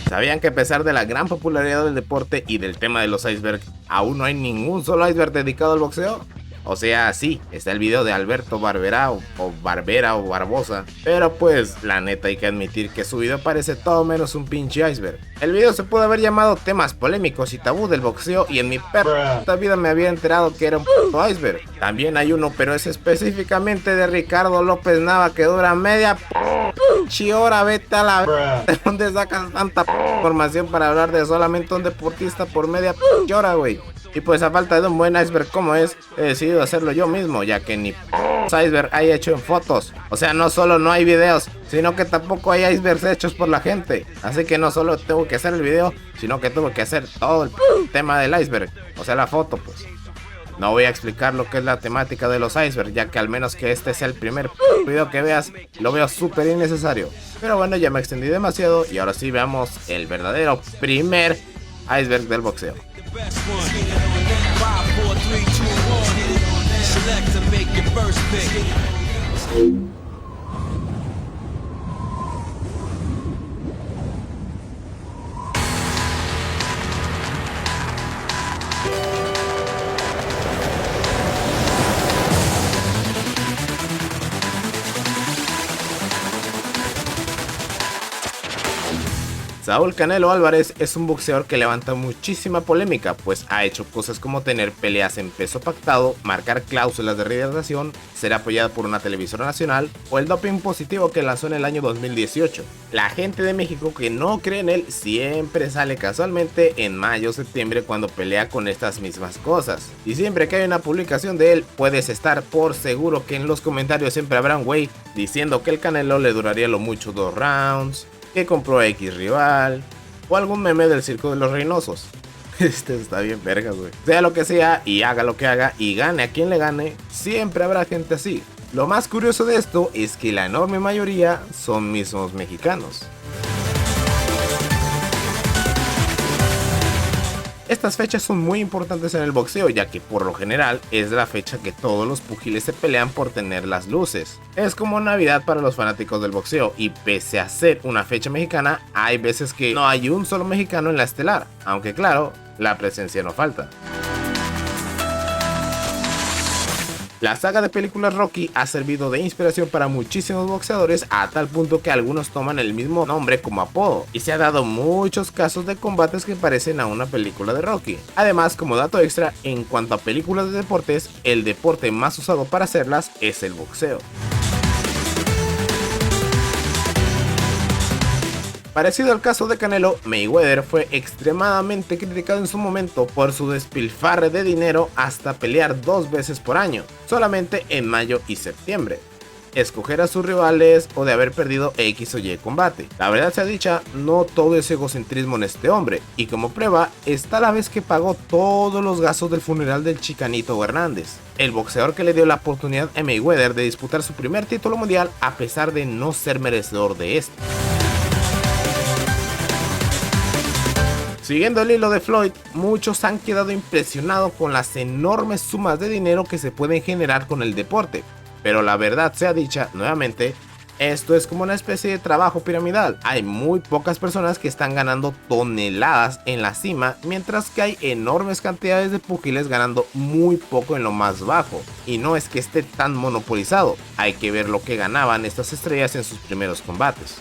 ¿Sabían que a pesar de la gran popularidad del deporte y del tema de los icebergs, aún no hay ningún solo iceberg dedicado al boxeo? O sea, sí, está el video de Alberto Barbera o Barbera o Barbosa, pero pues la neta hay que admitir que su video parece todo menos un pinche iceberg. El video se pudo haber llamado temas polémicos y tabú del boxeo y en mi puta vida me había enterado que era un puto iceberg. También hay uno, pero es específicamente de Ricardo López Nava que dura media hora, vete a la ¿de dónde sacas tanta información para hablar de solamente un deportista por media hora, güey? Y pues a falta de un buen iceberg como es, he decidido hacerlo yo mismo, ya que ni iceberg hay hecho en fotos. O sea, no solo no hay videos, sino que tampoco hay icebergs hechos por la gente. Así que no solo tengo que hacer el video, sino que tengo que hacer todo el tema del iceberg. O sea, la foto, pues. No voy a explicar lo que es la temática de los icebergs, ya que al menos que este sea el primer video que veas, lo veo súper innecesario. Pero bueno, ya me extendí demasiado y ahora sí veamos el verdadero primer iceberg del boxeo. Best one. 5, 4, 3, 2, 1. Select to make your first pick. Saúl Canelo Álvarez es un boxeador que levanta muchísima polémica, pues ha hecho cosas como tener peleas en peso pactado, marcar cláusulas de rehidratación, ser apoyado por una televisora nacional o el doping positivo que lanzó en el año 2018. La gente de México que no cree en él siempre sale casualmente en mayo o septiembre cuando pelea con estas mismas cosas. Y siempre que hay una publicación de él, puedes estar por seguro que en los comentarios siempre habrá un güey diciendo que el Canelo le duraría lo mucho 2 rounds, que compró a X rival, o algún meme del circo de los Reynosos. Este está bien verga, güey. Sea lo que sea y haga lo que haga y gane a quien le gane, siempre habrá gente así. Lo más curioso de esto es que la enorme mayoría son mismos mexicanos. Estas fechas son muy importantes en el boxeo, ya que por lo general es la fecha que todos los púgiles se pelean por tener las luces. Es como Navidad para los fanáticos del boxeo, y pese a ser una fecha mexicana, hay veces que no hay un solo mexicano en la estelar, aunque claro, la presencia no falta. La saga de películas Rocky ha servido de inspiración para muchísimos boxeadores a tal punto que algunos toman el mismo nombre como apodo, y se ha dado muchos casos de combates que parecen a una película de Rocky. Además, como dato extra, en cuanto a películas de deportes, el deporte más usado para hacerlas es el boxeo. Parecido al caso de Canelo, Mayweather fue extremadamente criticado en su momento por su despilfarre de dinero hasta pelear 2 veces por año, solamente en mayo y septiembre, escoger a sus rivales o de haber perdido X o Y combate. La verdad sea dicha, no todo es egocentrismo en este hombre, y como prueba está la vez que pagó todos los gastos del funeral del Chicanito Hernández, el boxeador que le dio la oportunidad a Mayweather de disputar su primer título mundial a pesar de no ser merecedor de este. Siguiendo el hilo de Floyd, muchos han quedado impresionados con las enormes sumas de dinero que se pueden generar con el deporte, pero la verdad sea dicha, nuevamente, esto es como una especie de trabajo piramidal. Hay muy pocas personas que están ganando toneladas en la cima, mientras que hay enormes cantidades de púgiles ganando muy poco en lo más bajo. Y no es que esté tan monopolizado, hay que ver lo que ganaban estas estrellas en sus primeros combates.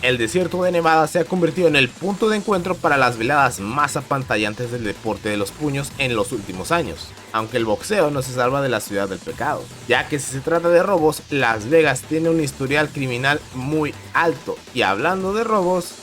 El desierto de Nevada se ha convertido en el punto de encuentro para las veladas más apantallantes del deporte de los puños en los últimos años, aunque el boxeo no se salva de la ciudad del pecado, ya que si se trata de robos, Las Vegas tiene un historial criminal muy alto, y hablando de robos,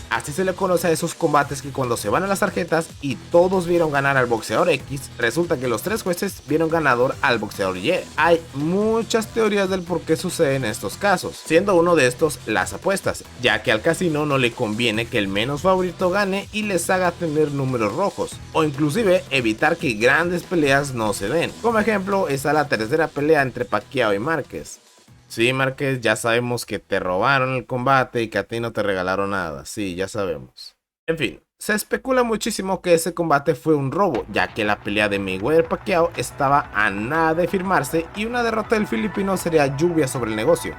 así se le conoce a esos combates que cuando se van a las tarjetas y todos vieron ganar al boxeador X, resulta que los 3 jueces vieron ganador al boxeador Y. Hay muchas teorías del por qué suceden estos casos, siendo uno de estos las apuestas, ya que al casino no le conviene que el menos favorito gane y les haga tener números rojos, o inclusive evitar que grandes peleas no se den. Como ejemplo está la tercera pelea entre Pacquiao y Márquez. Sí, Márquez, ya sabemos que te robaron el combate y que a ti no te regalaron nada. Sí, ya sabemos. En fin, Se especula muchísimo que ese combate fue un robo, ya que la pelea de Mayweather-Pacquiao estaba a nada de firmarse y una derrota del filipino sería lluvia sobre el negocio.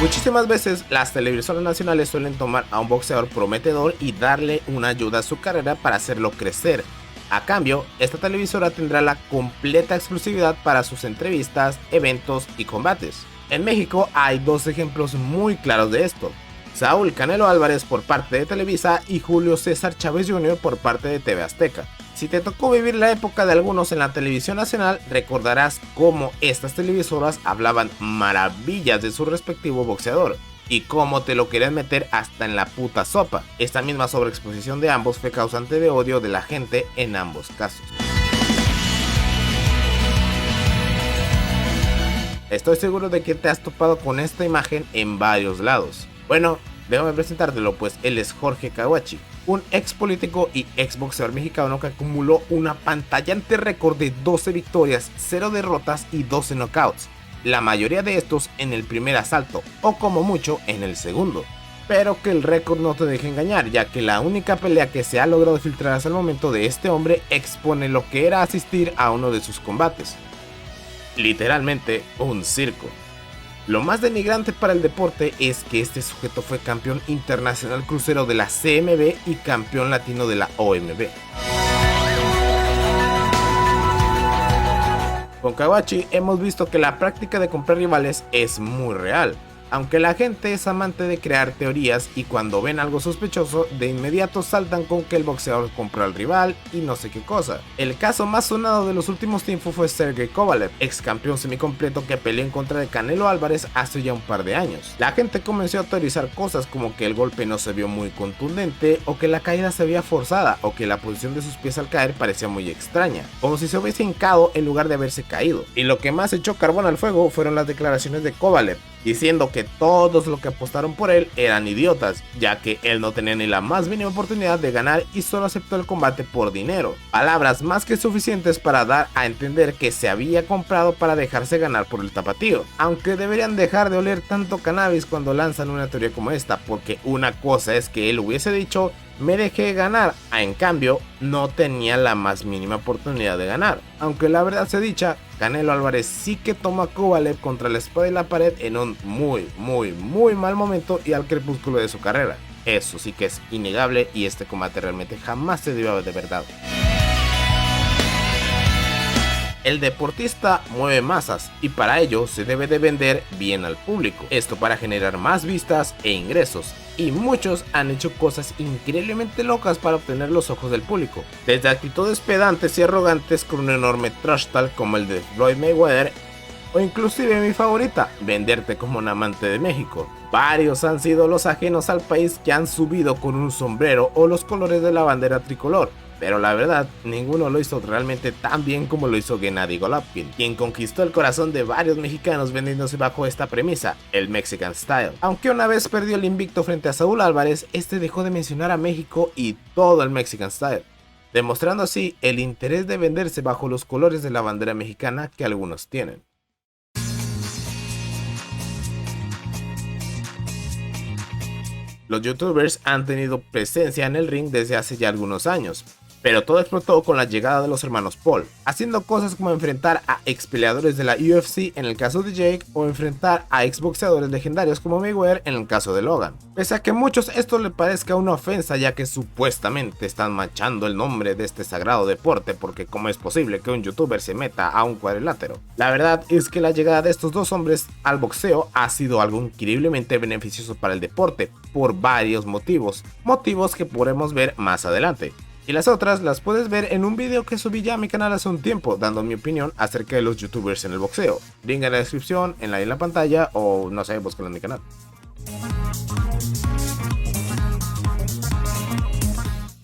Muchísimas veces las televisoras nacionales suelen tomar a un boxeador prometedor y darle una ayuda a su carrera para hacerlo crecer. A cambio, esta televisora tendrá la completa exclusividad para sus entrevistas, eventos y combates. En México hay dos ejemplos muy claros de esto: Saúl Canelo Álvarez por parte de Televisa y Julio César Chávez Jr. por parte de TV Azteca. Si te tocó vivir la época de algunos en la televisión nacional, recordarás cómo estas televisoras hablaban maravillas de su respectivo boxeador y cómo te lo querían meter hasta en la puta sopa. Esta misma sobreexposición de ambos fue causante de odio de la gente en ambos casos. Estoy seguro de que te has topado con esta imagen en varios lados. Bueno, déjame presentártelo, pues él es Jorge Kawachi, un ex político y ex boxeador mexicano que acumuló una apantallante récord de 12 victorias, 0 derrotas y 12 knockouts, la mayoría de estos en el primer asalto, o como mucho en el segundo. Pero que el récord no te deje engañar, ya que la única pelea que se ha logrado filtrar hasta el momento de este hombre expone lo que era asistir a uno de sus combates. Literalmente un circo. Lo más denigrante para el deporte es que este sujeto fue campeón internacional crucero de la CMB y campeón latino de la OMB. Con Kawachi hemos visto que la práctica de comprar rivales es muy real, aunque la gente es amante de crear teorías y cuando ven algo sospechoso de inmediato saltan con que el boxeador compró al rival y no sé qué cosa. El caso más sonado de los últimos tiempos fue Sergey Kovalev, ex campeón semicompleto que peleó en contra de Canelo Álvarez hace ya un par de años. La gente comenzó a teorizar cosas como que el golpe no se vio muy contundente, o que la caída se veía forzada, o que la posición de sus pies al caer parecía muy extraña, como si se hubiese hincado en lugar de haberse caído. Y lo que más echó carbón al fuego fueron las declaraciones de Kovalev, diciendo que todos los que apostaron por él eran idiotas, ya que él no tenía ni la más mínima oportunidad de ganar y solo aceptó el combate por dinero. Palabras más que suficientes para dar a entender que se había comprado para dejarse ganar por el tapatío. Aunque deberían dejar de oler tanto cannabis cuando lanzan una teoría como esta, porque una cosa es que él hubiese dicho: me dejé ganar, en cambio no tenía la más mínima oportunidad de ganar. Aunque la verdad sea dicha, Canelo Álvarez sí que toma a Kovalev contra la espada y la pared en un muy mal momento y al crepúsculo de su carrera. Eso sí que es innegable y este combate realmente jamás se debió haber dado. El deportista mueve masas y para ello se debe de vender bien al público, esto para generar más vistas e ingresos, y muchos han hecho cosas increíblemente locas para obtener los ojos del público, desde actitudes pedantes y arrogantes con un enorme trash talk como el de Floyd Mayweather, o inclusive mi favorita, venderte como un amante de México. Varios han sido los ajenos al país que han subido con un sombrero o los colores de la bandera tricolor, pero la verdad, ninguno lo hizo realmente tan bien como lo hizo Gennady Golovkin, quien conquistó el corazón de varios mexicanos vendiéndose bajo esta premisa, el Mexican Style. Aunque una vez perdió el invicto frente a Saúl Álvarez, este dejó de mencionar a México y todo el Mexican Style, demostrando así el interés de venderse bajo los colores de la bandera mexicana que algunos tienen. Los youtubers han tenido presencia en el ring desde hace ya algunos años, pero todo explotó con la llegada de los hermanos Paul, haciendo cosas como enfrentar a ex peleadores de la UFC en el caso de Jake, o enfrentar a ex boxeadores legendarios como Mayweather en el caso de Logan. Pese a que a muchos esto le parezca una ofensa, ya que supuestamente están manchando el nombre de este sagrado deporte, porque cómo es posible que un youtuber se meta a un cuadrilátero. La verdad es que la llegada de estos dos hombres al boxeo ha sido algo increíblemente beneficioso para el deporte, por varios motivos que podremos ver más adelante. Y las otras las puedes ver en un video que subí ya a mi canal hace un tiempo, dando mi opinión acerca de los youtubers en el boxeo. Link en la descripción, en la pantalla, o no sé, búscalo en mi canal.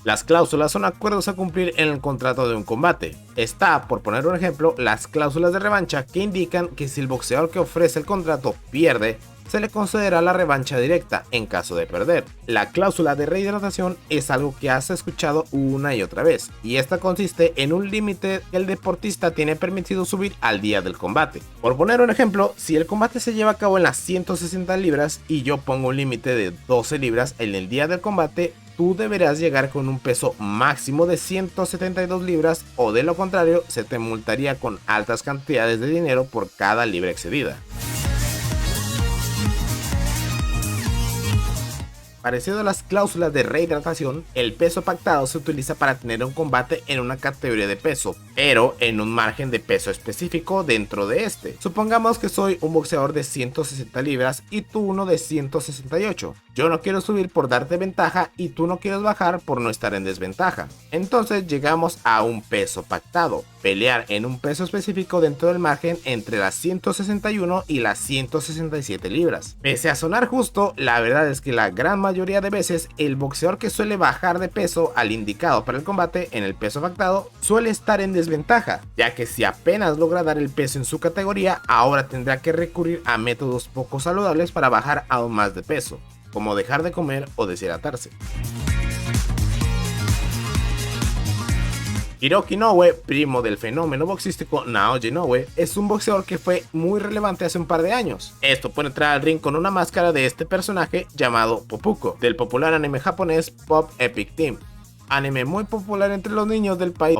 Las cláusulas son acuerdos a cumplir en el contrato de un combate. Está, por poner un ejemplo, las cláusulas de revancha, que indican que si el boxeador que ofrece el contrato pierde, se le concederá la revancha directa en caso de perder. La cláusula de rehidratación es algo que has escuchado una y otra vez, y esta consiste en un límite que el deportista tiene permitido subir al día del combate. Por poner un ejemplo, si el combate se lleva a cabo en las 160 libras y yo pongo un límite de 12 libras en el día del combate, tú deberás llegar con un peso máximo de 172 libras o de lo contrario se te multaría con altas cantidades de dinero por cada libra excedida. Parecido a las cláusulas de rehidratación, el peso pactado se utiliza para tener un combate en una categoría de peso, pero en un margen de peso específico dentro de este. Supongamos que soy un boxeador de 160 libras y tú uno de 168. Yo no quiero subir por darte ventaja y tú no quieres bajar por no estar en desventaja. Entonces llegamos a un peso pactado, pelear en un peso específico dentro del margen entre las 161 y las 167 libras. Pese a sonar justo, la verdad es que la gran mayoría de veces el boxeador que suele bajar de peso al indicado para el combate en el peso pactado suele estar en desventaja, ya que si apenas logra dar el peso en su categoría, ahora tendrá que recurrir a métodos poco saludables para bajar aún más de peso, como dejar de comer o deshidratarse. Hiroki Inoue, primo del fenómeno boxístico Naoya Inoue, es un boxeador que fue muy relevante hace un par de años. Esto por entrar al ring con una máscara de este personaje llamado Popuko, del popular anime japonés Pop Epic Team, anime muy popular entre los niños del país.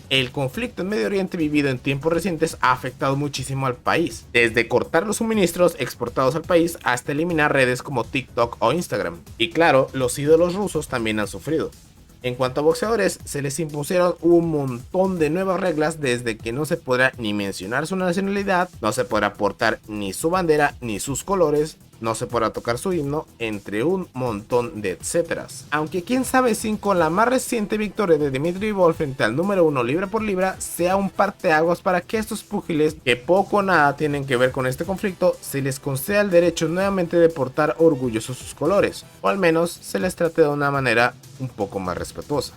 El conflicto en Medio Oriente vivido en tiempos recientes ha afectado muchísimo al país, desde cortar los suministros exportados al país hasta eliminar redes como TikTok o Instagram. Y claro, los ídolos rusos también han sufrido. En cuanto a boxeadores, se les impusieron un montón de nuevas reglas, desde que no se podrá ni mencionar su nacionalidad, no se podrá portar ni su bandera ni sus colores, no se podrá tocar su himno, entre un montón de etcéteras. Aunque quién sabe si con la más reciente victoria de Dmitry Bivol frente al número 1 libra por libra sea un parteaguas para que estos púgiles, que poco o nada tienen que ver con este conflicto, se les conceda el derecho nuevamente de portar orgullosos sus colores, o al menos se les trate de una manera un poco más respetuosa.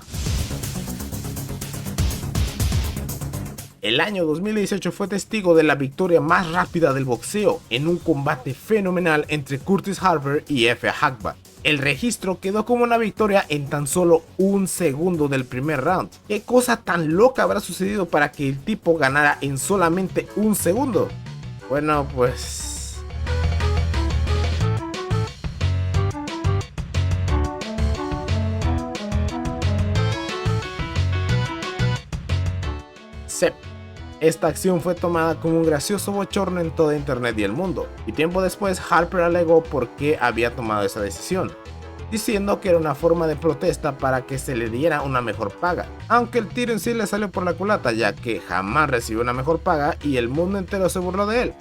El año 2018 fue testigo de la victoria más rápida del boxeo en un combate fenomenal entre Curtis Harper y Efe Hagba. El registro quedó como una victoria en tan solo un segundo del primer round. ¿Qué cosa tan loca habrá sucedido para que el tipo ganara en solamente un segundo? Bueno, pues... Sep. Esta acción fue tomada como un gracioso bochorno en toda internet y el mundo, y tiempo después Harper alegó por qué había tomado esa decisión, diciendo que era una forma de protesta para que se le diera una mejor paga, aunque el tiro en sí le salió por la culata, ya que jamás recibió una mejor paga y el mundo entero se burló de él,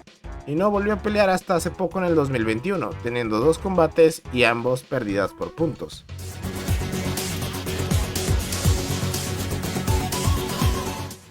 y no volvió a pelear hasta hace poco en el 2021, teniendo 2 combates y ambos perdidas por puntos.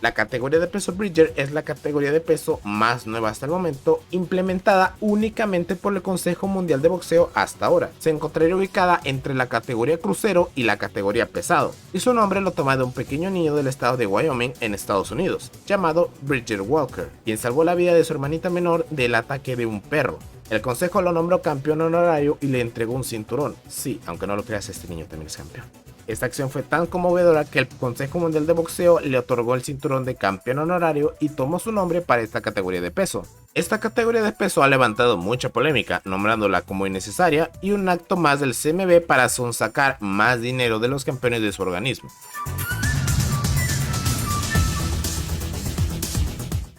La categoría de peso Bridger es la categoría de peso más nueva hasta el momento, implementada únicamente por el Consejo Mundial de Boxeo hasta ahora. Se encontraría ubicada entre la categoría crucero y la categoría pesado, y su nombre lo toma de un pequeño niño del estado de Wyoming en Estados Unidos, llamado Bridger Walker, quien salvó la vida de su hermanita menor del ataque de un perro. El consejo lo nombró campeón honorario y le entregó un cinturón. Sí, aunque no lo creas, este niño también es campeón. Esta acción fue tan conmovedora que el Consejo Mundial de Boxeo le otorgó el cinturón de campeón honorario y tomó su nombre para esta categoría de peso. Esta categoría de peso ha levantado mucha polémica, nombrándola como innecesaria y un acto más del CMB para sonsacar más dinero de los campeones de su organismo.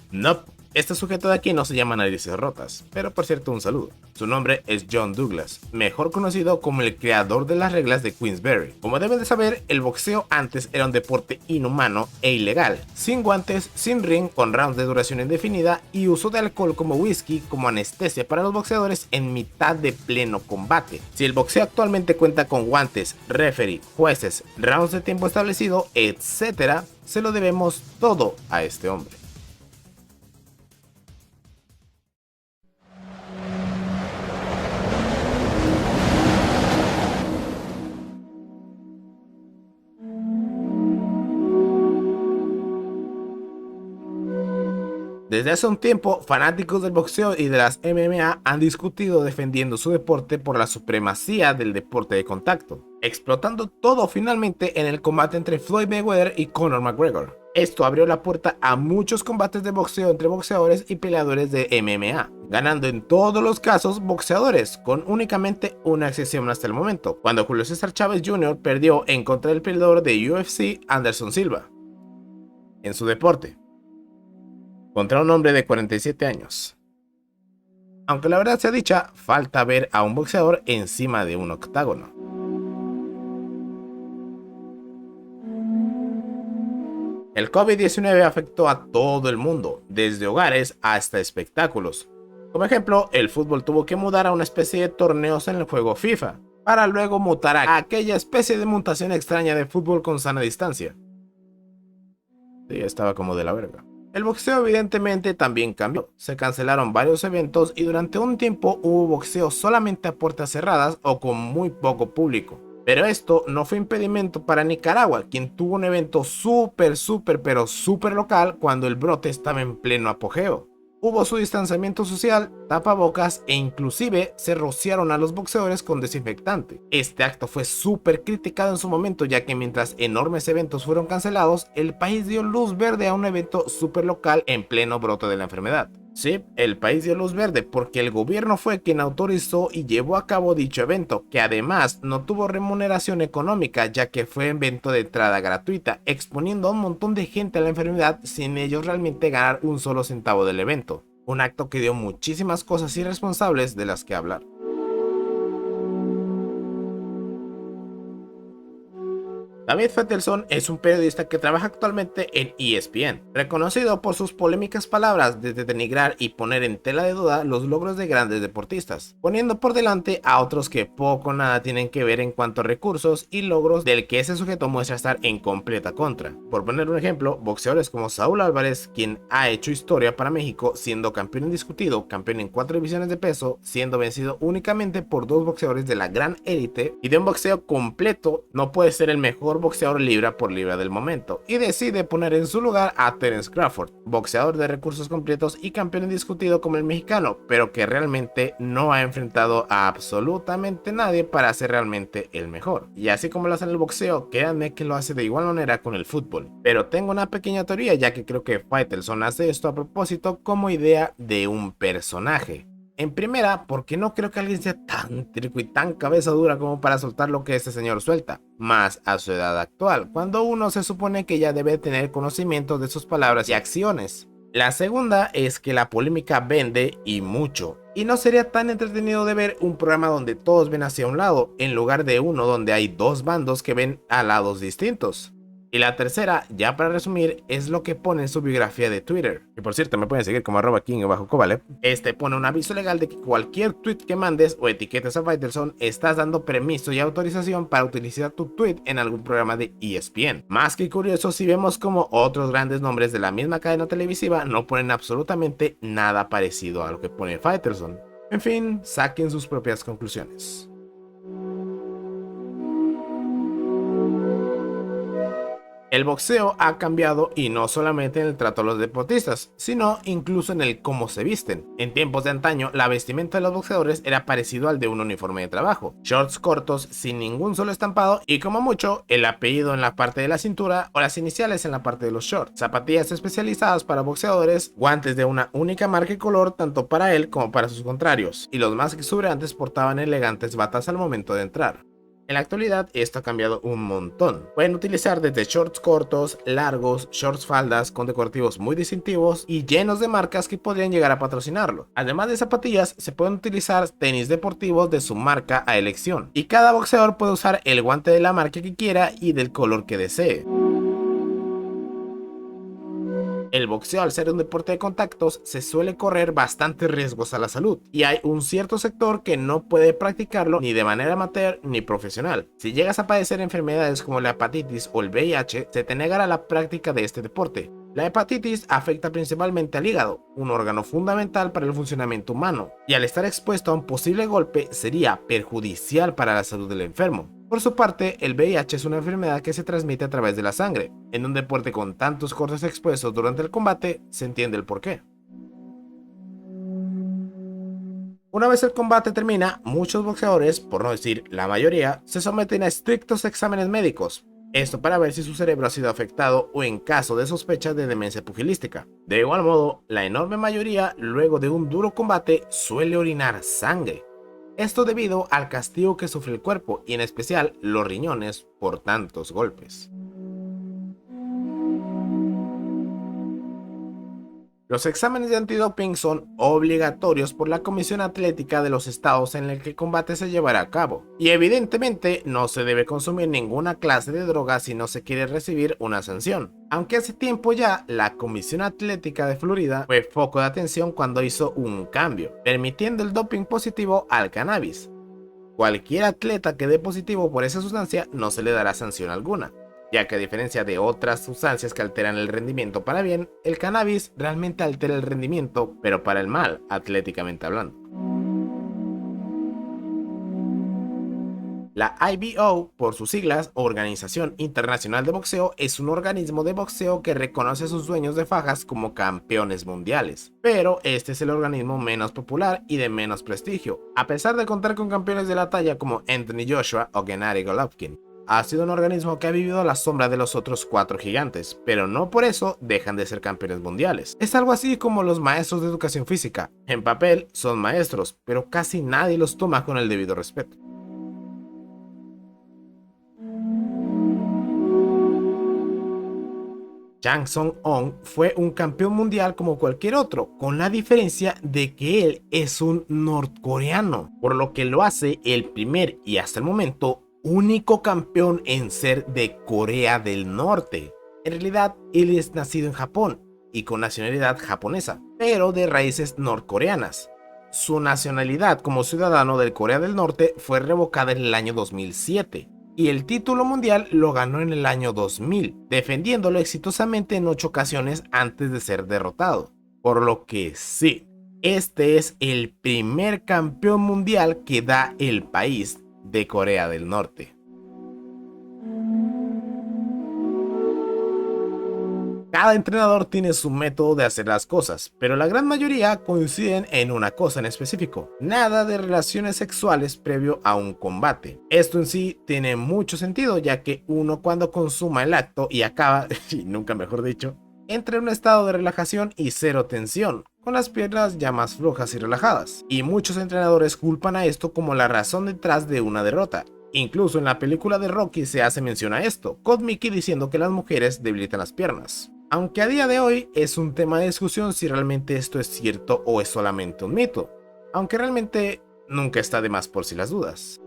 Nope. Este sujeto de aquí no se llama Narices Rotas, pero por cierto un saludo. Su nombre es John Douglas, mejor conocido como el creador de las reglas de Queensberry. Como deben de saber, el boxeo antes era un deporte inhumano e ilegal, sin guantes, sin ring, con rounds de duración indefinida y uso de alcohol como whisky como anestesia para los boxeadores en mitad de pleno combate. Si el boxeo actualmente cuenta con guantes, referee, jueces, rounds de tiempo establecido, etc., se lo debemos todo a este hombre. Desde hace un tiempo, fanáticos del boxeo y de las MMA han discutido defendiendo su deporte por la supremacía del deporte de contacto, explotando todo finalmente en el combate entre Floyd Mayweather y Conor McGregor. Esto abrió la puerta a muchos combates de boxeo entre boxeadores y peleadores de MMA, ganando en todos los casos boxeadores, con únicamente una excepción hasta el momento, cuando Julio César Chávez Jr. perdió en contra del peleador de UFC Anderson Silva en su deporte, contra un hombre de 47 años. Aunque la verdad sea dicha, falta ver a un boxeador encima de un octágono. El COVID-19 afectó a todo el mundo, desde hogares hasta espectáculos. Como ejemplo, el fútbol tuvo que mudar a una especie de torneos en el juego FIFA, para luego mutar a aquella especie de mutación extraña de fútbol con sana distancia. Sí, estaba como de la verga. El boxeo evidentemente también cambió, se cancelaron varios eventos y durante un tiempo hubo boxeo solamente a puertas cerradas o con muy poco público. Pero esto no fue impedimento para Nicaragua, quien tuvo un evento súper local cuando el brote estaba en pleno apogeo. Hubo su distanciamiento social, tapabocas e inclusive se rociaron a los boxeadores con desinfectante. Este acto fue súper criticado en su momento, ya que mientras enormes eventos fueron cancelados, el país dio luz verde a un evento súper local en pleno brote de la enfermedad. Sí, el país dio luz verde porque el gobierno fue quien autorizó y llevó a cabo dicho evento, que además no tuvo remuneración económica ya que fue evento de entrada gratuita, exponiendo a un montón de gente a la enfermedad sin ellos realmente ganar un solo centavo del evento. Un acto que dio muchísimas cosas irresponsables de las que hablar. David Fetelson es un periodista que trabaja actualmente en ESPN, reconocido por sus polémicas palabras de denigrar y poner en tela de duda los logros de grandes deportistas, poniendo por delante a otros que poco o nada tienen que ver en cuanto a recursos y logros del que ese sujeto muestra estar en completa contra. Por poner un ejemplo, boxeadores como Saúl Álvarez, quien ha hecho historia para México siendo campeón indiscutido, campeón en 4 divisiones de peso, siendo vencido únicamente por 2 boxeadores de la gran élite y de un boxeo completo, no puede ser el mejor boxeador libra por libra del momento y decide poner en su lugar a Terence Crawford, boxeador de recursos completos y campeón indiscutido como el mexicano, pero que realmente no ha enfrentado a absolutamente nadie para ser realmente el mejor. Y así como lo hace en el boxeo, créanme que lo hace de igual manera con el fútbol. Pero tengo una pequeña teoría, ya que creo que Faitelson hace esto a propósito como idea de un personaje. En primera, porque no creo que alguien sea tan trico y tan cabeza dura como para soltar lo que este señor suelta, más a su edad actual, cuando uno se supone que ya debe tener conocimiento de sus palabras y acciones. La segunda es que la polémica vende y mucho, y no sería tan entretenido de ver un programa donde todos ven hacia un lado, en lugar de uno donde hay 2 bandos que ven a lados distintos. Y la tercera, ya para resumir, es lo que pone en su biografía de Twitter. Que por cierto me pueden seguir como @king_kovalev. Este pone un aviso legal de que cualquier tweet que mandes o etiquetes a Faitelson estás dando permiso y autorización para utilizar tu tweet en algún programa de ESPN. Más que curioso si vemos como otros grandes nombres de la misma cadena televisiva no ponen absolutamente nada parecido a lo que pone Faitelson. En fin, saquen sus propias conclusiones. El boxeo ha cambiado y no solamente en el trato a los deportistas, sino incluso en el cómo se visten. En tiempos de antaño, la vestimenta de los boxeadores era parecido al de un uniforme de trabajo. Shorts cortos sin ningún solo estampado y como mucho, el apellido en la parte de la cintura o las iniciales en la parte de los shorts. Zapatillas especializadas para boxeadores, guantes de una única marca y color tanto para él como para sus contrarios. Y los más exuberantes portaban elegantes batas al momento de entrar. En la actualidad esto ha cambiado un montón. Pueden utilizar desde shorts cortos, largos, shorts faldas con decorativos muy distintivos y llenos de marcas que podrían llegar a patrocinarlo. Además de zapatillas, se pueden utilizar tenis deportivos de su marca a elección. Y cada boxeador puede usar el guante de la marca que quiera y del color que desee. El boxeo, al ser un deporte de contactos, se suele correr bastantes riesgos a la salud y hay un cierto sector que no puede practicarlo ni de manera amateur ni profesional. Si llegas a padecer enfermedades como la hepatitis o el VIH, se te negará la práctica de este deporte. La hepatitis afecta principalmente al hígado, un órgano fundamental para el funcionamiento humano, y al estar expuesto a un posible golpe sería perjudicial para la salud del enfermo. Por su parte, el VIH es una enfermedad que se transmite a través de la sangre. En un deporte con tantos cortes expuestos durante el combate, se entiende el porqué. Una vez el combate termina, muchos boxeadores, por no decir la mayoría, se someten a estrictos exámenes médicos. Esto para ver si su cerebro ha sido afectado o en caso de sospecha de demencia pugilística. De igual modo, la enorme mayoría, luego de un duro combate, suele orinar sangre. Esto debido al castigo que sufre el cuerpo y en especial los riñones por tantos golpes. Los exámenes de antidoping son obligatorios por la Comisión Atlética de los estados en el que el combate se llevará a cabo, y evidentemente no se debe consumir ninguna clase de droga si no se quiere recibir una sanción. Aunque hace tiempo ya, la Comisión Atlética de Florida fue foco de atención cuando hizo un cambio, permitiendo el doping positivo al cannabis. Cualquier atleta que dé positivo por esa sustancia no se le dará sanción alguna, ya que a diferencia de otras sustancias que alteran el rendimiento para bien, el cannabis realmente altera el rendimiento, pero para el mal, atléticamente hablando. La IBO, por sus siglas, Organización Internacional de Boxeo, es un organismo de boxeo que reconoce a sus dueños de fajas como campeones mundiales. Pero este es el organismo menos popular y de menos prestigio, a pesar de contar con campeones de la talla como Anthony Joshua o Gennady Golovkin. Ha sido un organismo que ha vivido a la sombra de los otros 4 gigantes, pero no por eso dejan de ser campeones mundiales. Es algo así como los maestros de educación física. En papel son maestros, pero casi nadie los toma con el debido respeto. Jang Song-on fue un campeón mundial como cualquier otro, con la diferencia de que él es un norcoreano, por lo que lo hace el primer y hasta el momento único campeón en ser de Corea del Norte. En realidad, él es nacido en Japón y con nacionalidad japonesa, pero de raíces norcoreanas. Su nacionalidad como ciudadano de Corea del Norte fue revocada en el año 2007 y el título mundial lo ganó en el año 2000, defendiéndolo exitosamente en 8 ocasiones antes de ser derrotado. Por lo que sí, este es el primer campeón mundial que da el país de Corea del Norte. Cada entrenador tiene su método de hacer las cosas, pero la gran mayoría coinciden en una cosa en específico: nada de relaciones sexuales previo a un combate. Esto en sí tiene mucho sentido, ya que uno cuando consuma el acto y acaba, y nunca mejor dicho, entra en un estado de relajación y cero tensión, con las piernas ya más flojas y relajadas, y muchos entrenadores culpan a esto como la razón detrás de una derrota. Incluso en la película de Rocky se hace mención a esto, con Mickey diciendo que las mujeres debilitan las piernas. Aunque a día de hoy es un tema de discusión si realmente esto es cierto o es solamente un mito, aunque realmente nunca está de más por si las dudas.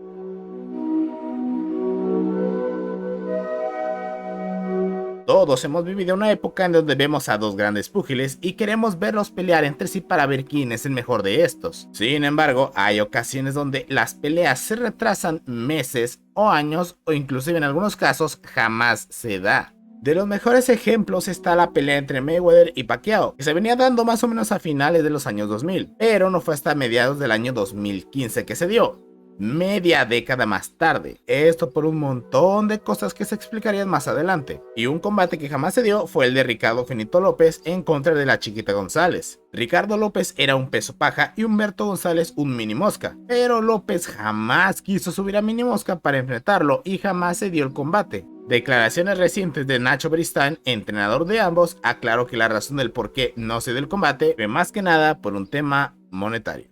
Todos hemos vivido una época en donde vemos a 2 grandes púgiles y queremos verlos pelear entre sí para ver quién es el mejor de estos. Sin embargo, hay ocasiones donde las peleas se retrasan meses o años, o inclusive en algunos casos jamás se da. De los mejores ejemplos está la pelea entre Mayweather y Pacquiao, que se venía dando más o menos a finales de los años 2000, pero no fue hasta mediados del año 2015 que se dio. Media década más tarde, esto por un montón de cosas que se explicarían más adelante. Y un combate que jamás se dio fue el de Ricardo Finito López en contra de la Chiquita González. Ricardo López era un peso paja y Humberto González un mini mosca, pero López jamás quiso subir a mini mosca para enfrentarlo y jamás se dio el combate. Declaraciones recientes de Nacho Beristain, entrenador de ambos, aclaró que la razón del por qué no se dio el combate fue más que nada por un tema monetario.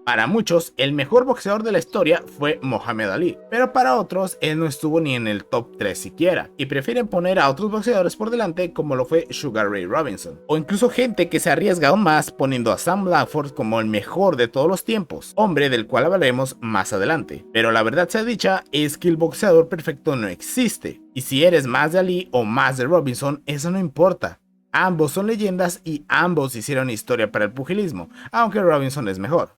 Para muchos, el mejor boxeador de la historia fue Muhammad Ali, pero para otros, él no estuvo ni en el top 3 siquiera, y prefieren poner a otros boxeadores por delante como lo fue Sugar Ray Robinson, o incluso gente que se arriesga aún más poniendo a Sam Blanford como el mejor de todos los tiempos, hombre del cual hablaremos más adelante. Pero la verdad sea dicha, es que el boxeador perfecto no existe, y si eres más de Ali o más de Robinson, eso no importa. Ambos son leyendas y ambos hicieron historia para el pugilismo, aunque Robinson es mejor.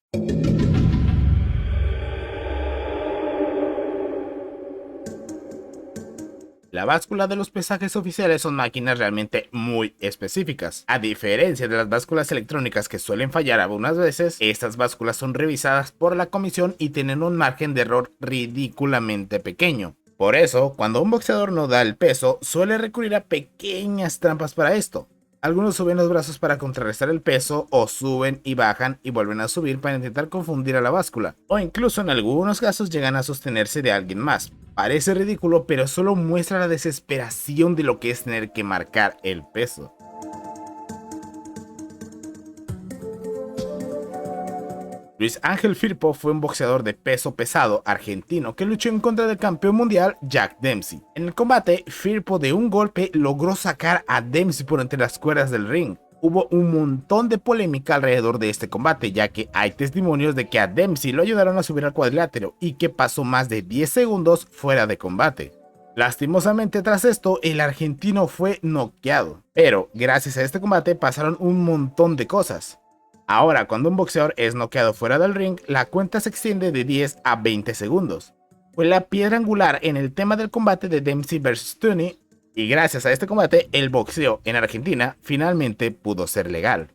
La báscula de los pesajes oficiales son máquinas realmente muy específicas. A diferencia de las básculas electrónicas que suelen fallar algunas veces, estas básculas son revisadas por la comisión y tienen un margen de error ridículamente pequeño. Por eso, cuando un boxeador no da el peso, suele recurrir a pequeñas trampas para esto. Algunos suben los brazos para contrarrestar el peso, o suben y bajan y vuelven a subir para intentar confundir a la báscula, o incluso en algunos casos llegan a sostenerse de alguien más. Parece ridículo, pero solo muestra la desesperación de lo que es tener que marcar el peso. Luis Ángel Firpo fue un boxeador de peso pesado argentino que luchó en contra del campeón mundial Jack Dempsey. En el combate, Firpo de un golpe logró sacar a Dempsey por entre las cuerdas del ring. Hubo un montón de polémica alrededor de este combate, ya que hay testimonios de que a Dempsey lo ayudaron a subir al cuadrilátero y que pasó más de 10 segundos fuera de combate. Lastimosamente, tras esto, el argentino fue noqueado. Pero gracias a este combate pasaron un montón de cosas. Ahora, cuando un boxeador es noqueado fuera del ring, la cuenta se extiende de 10 a 20 segundos. Fue la piedra angular en el tema del combate de Dempsey vs Tunney, y gracias a este combate, el boxeo en Argentina finalmente pudo ser legal.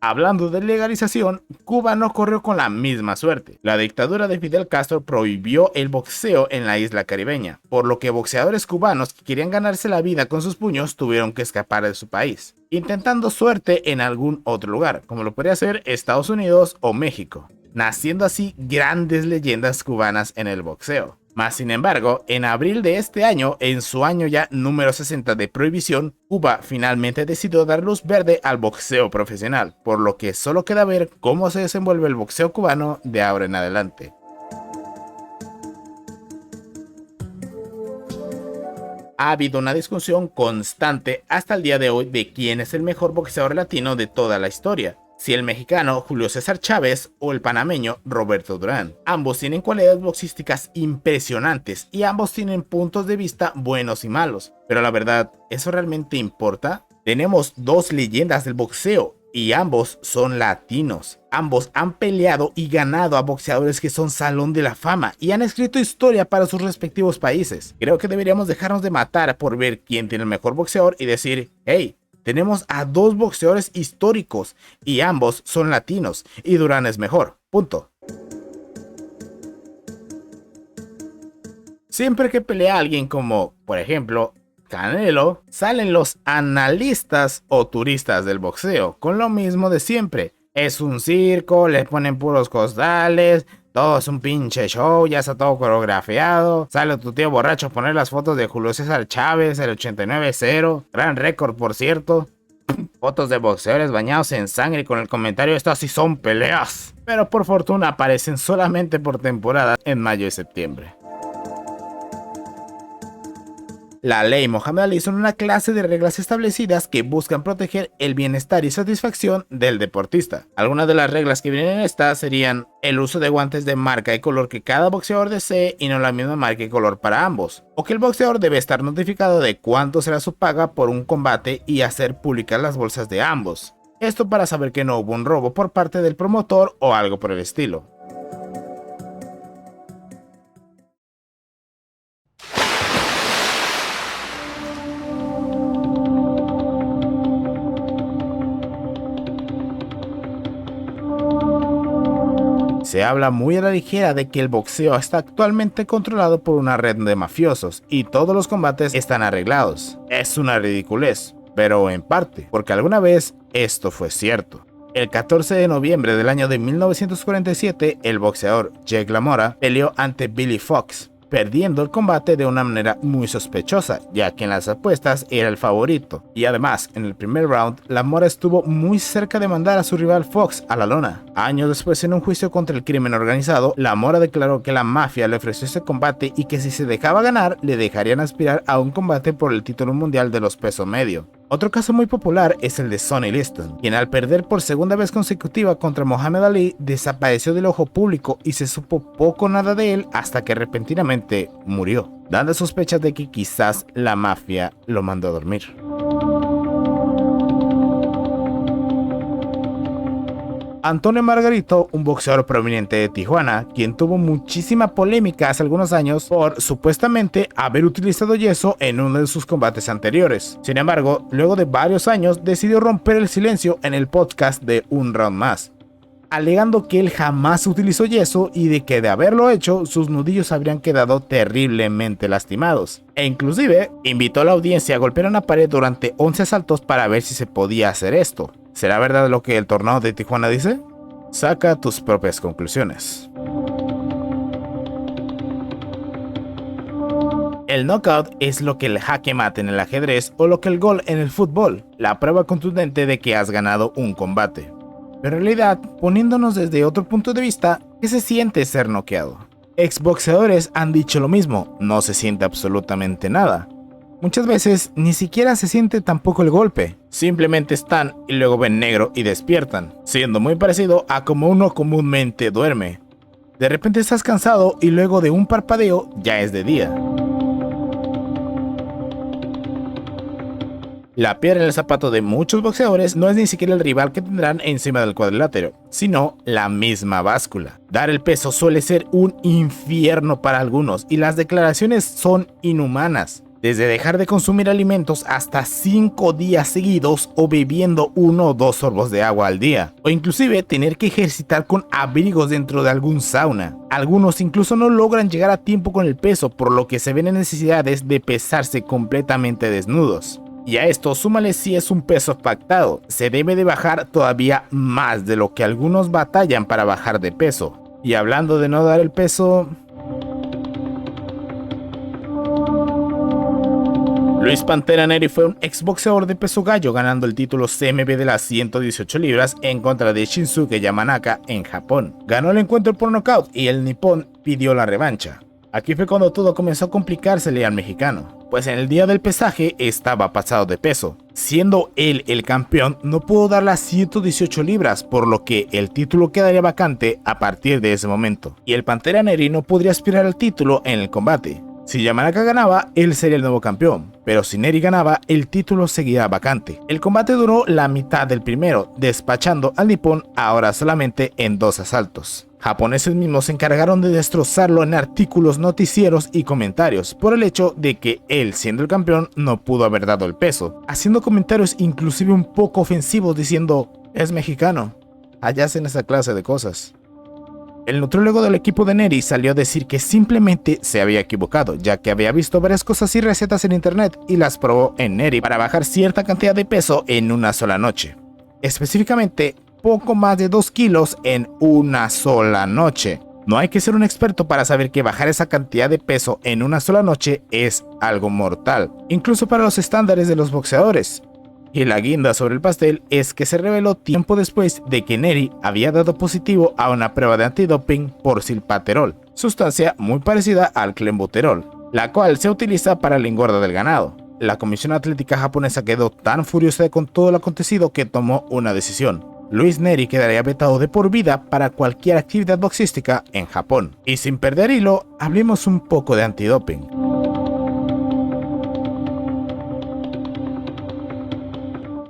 Hablando de legalización, Cuba no corrió con la misma suerte. La dictadura de Fidel Castro prohibió el boxeo en la isla caribeña, por lo que boxeadores cubanos que querían ganarse la vida con sus puños tuvieron que escapar de su país, intentando suerte en algún otro lugar, como lo podría ser Estados Unidos o México, naciendo así grandes leyendas cubanas en el boxeo. Mas sin embargo, en abril de este año, en su año ya número 60 de prohibición, Cuba finalmente decidió dar luz verde al boxeo profesional, por lo que solo queda ver cómo se desenvuelve el boxeo cubano de ahora en adelante. Ha habido una discusión constante hasta el día de hoy de quién es el mejor boxeador latino de toda la historia. Si el mexicano Julio César Chávez o el panameño Roberto Durán. Ambos tienen cualidades boxísticas impresionantes y ambos tienen puntos de vista buenos y malos. Pero la verdad, ¿eso realmente importa? Tenemos dos leyendas del boxeo y ambos son latinos. Ambos han peleado y ganado a boxeadores que son salón de la fama y han escrito historia para sus respectivos países. Creo que deberíamos dejarnos de matar por ver quién tiene el mejor boxeador y decir, hey, tenemos a dos boxeadores históricos y ambos son latinos y Durán es mejor. Punto. Siempre que pelea a alguien como, por ejemplo, Canelo, salen los analistas o turistas del boxeo con lo mismo de siempre. Es un circo, les ponen puros costales, todo es un pinche show, ya está todo coreografiado. Sale tu tío borracho a poner las fotos de Julio César Chávez, el 89-0. Gran récord, por cierto. Fotos de boxeadores bañados en sangre con el comentario, estas sí son peleas. Pero por fortuna aparecen solamente por temporada en mayo y septiembre. La ley Mohamed Ali son una clase de reglas establecidas que buscan proteger el bienestar y satisfacción del deportista. Algunas de las reglas que vienen en esta serían el uso de guantes de marca y color que cada boxeador desee y no la misma marca y color para ambos, o que el boxeador debe estar notificado de cuánto será su paga por un combate y hacer públicas las bolsas de ambos. Esto para saber que no hubo un robo por parte del promotor o algo por el estilo. Se habla muy a la ligera de que el boxeo está actualmente controlado por una red de mafiosos y todos los combates están arreglados. Es una ridiculez, pero en parte, porque alguna vez esto fue cierto. El 14 de noviembre del año de 1947, el boxeador Jake LaMotta peleó ante Billy Fox, perdiendo el combate de una manera muy sospechosa, ya que en las apuestas era el favorito. Y además, en el primer round, LaMotta estuvo muy cerca de mandar a su rival Fox a la lona. Años después, en un juicio contra el crimen organizado, LaMotta declaró que la mafia le ofreció ese combate y que si se dejaba ganar, le dejarían aspirar a un combate por el título mundial de los peso medio. Otro caso muy popular es el de Sonny Liston, quien al perder por segunda vez consecutiva contra Muhammad Ali desapareció del ojo público y se supo poco o nada de él hasta que repentinamente murió, dando sospechas de que quizás la mafia lo mandó a dormir. Antonio Margarito, un boxeador proveniente de Tijuana, quien tuvo muchísima polémica hace algunos años por supuestamente haber utilizado yeso en uno de sus combates anteriores. Sin embargo, luego de varios años decidió romper el silencio en el podcast de Un Round Más. alegando que él jamás utilizó yeso y de que de haberlo hecho, sus nudillos habrían quedado terriblemente lastimados. E inclusive, invitó a la audiencia a golpear una pared durante 11 asaltos para ver si se podía hacer esto. ¿Será verdad lo que el Tornado de Tijuana dice? Saca tus propias conclusiones. El knockout es lo que el jaque mate en el ajedrez o lo que el gol en el fútbol, la prueba contundente de que has ganado un combate. Pero en realidad, poniéndonos desde otro punto de vista, ¿qué se siente ser noqueado? Exboxeadores han dicho lo mismo, no se siente absolutamente nada. Muchas veces ni siquiera se siente tampoco el golpe, simplemente están y luego ven negro y despiertan, siendo muy parecido a como uno comúnmente duerme. De repente estás cansado y luego de un parpadeo ya es de día. La piedra en el zapato de muchos boxeadores no es ni siquiera el rival que tendrán encima del cuadrilátero, sino la misma báscula. Dar el peso suele ser un infierno para algunos y las declaraciones son inhumanas. Desde dejar de consumir alimentos hasta 5 días seguidos o bebiendo 1 o 2 sorbos de agua al día, o inclusive tener que ejercitar con abrigos dentro de algún sauna. Algunos incluso no logran llegar a tiempo con el peso, por lo que se ven en necesidades de pesarse completamente desnudos. Y a esto súmale si es un peso pactado, se debe de bajar todavía más de lo que algunos batallan para bajar de peso. Y hablando de no dar el peso... Luis Pantera Nery fue un exboxeador de peso gallo, ganando el título CMB de las 118 libras en contra de Shinsuke Yamanaka en Japón. Ganó el encuentro por nocaut y el nipón pidió la revancha. Aquí fue cuando todo comenzó a complicársele al mexicano, pues en el día del pesaje estaba pasado de peso. Siendo él el campeón, no pudo dar las 118 libras, por lo que el título quedaría vacante a partir de ese momento. Y el Pantera Nery no podría aspirar al título en el combate. Si Yamanaka ganaba, él sería el nuevo campeón, pero si Nery ganaba, el título seguía vacante. El combate duró la mitad del primero, despachando al nipón ahora solamente en 2 asaltos. Japoneses mismos se encargaron de destrozarlo en artículos, noticieros y comentarios por el hecho de que él, siendo el campeón, no pudo haber dado el peso, haciendo comentarios inclusive un poco ofensivos diciendo, es mexicano, allá hacen esa clase de cosas. El nutriólogo del equipo de Nery salió a decir que simplemente se había equivocado, ya que había visto varias cosas y recetas en internet y las probó en Nery para bajar cierta cantidad de peso en una sola noche. Específicamente, poco más de 2 kilos en una sola noche. No hay que ser un experto para saber que bajar esa cantidad de peso en una sola noche es algo mortal, incluso para los estándares de los boxeadores. Y la guinda sobre el pastel es que se reveló tiempo después de que Nery había dado positivo a una prueba de antidoping por silpaterol, sustancia muy parecida al clenbuterol, la cual se utiliza para la engorda del ganado. La Comisión Atlética Japonesa quedó tan furiosa con todo lo acontecido que tomó una decisión. Luis Nery quedaría vetado de por vida para cualquier actividad boxística en Japón. Y sin perder hilo, hablemos un poco de antidoping.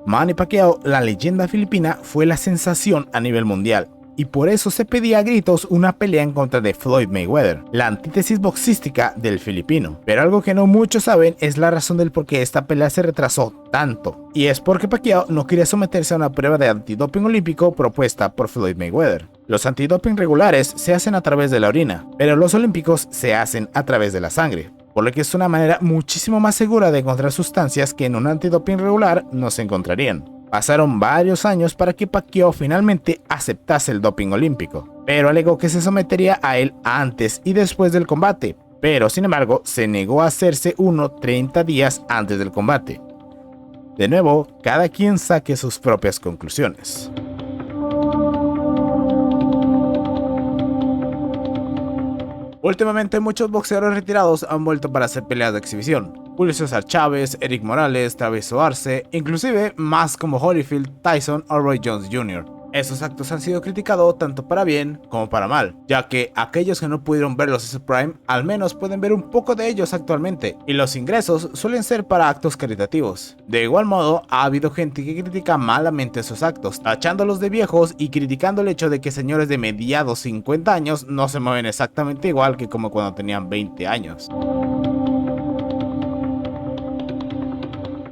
Manny Pacquiao, la leyenda filipina, fue la sensación a nivel mundial, y por eso se pedía a gritos una pelea en contra de Floyd Mayweather, la antítesis boxística del filipino. Pero algo que no muchos saben es la razón del por qué esta pelea se retrasó tanto, y es porque Pacquiao no quería someterse a una prueba de antidoping olímpico propuesta por Floyd Mayweather. Los antidoping regulares se hacen a través de la orina, pero los olímpicos se hacen a través de la sangre, por lo que es una manera muchísimo más segura de encontrar sustancias que en un antidoping regular no se encontrarían. Pasaron varios años para que Pacquiao finalmente aceptase el doping olímpico, pero alegó que se sometería a él antes y después del combate, pero sin embargo se negó a hacerse uno 30 días antes del combate. De nuevo, cada quien saque sus propias conclusiones. Últimamente muchos boxeadores retirados han vuelto para hacer peleas de exhibición. Julio César Chávez, Eric Morales, Travis Arce, inclusive más como Holyfield, Tyson o Roy Jones Jr. Esos actos han sido criticados tanto para bien como para mal, ya que aquellos que no pudieron verlos en su prime al menos pueden ver un poco de ellos actualmente, y los ingresos suelen ser para actos caritativos. De igual modo, ha habido gente que critica malamente esos actos, tachándolos de viejos y criticando el hecho de que señores de mediados 50 años no se mueven exactamente igual que como cuando tenían 20 años.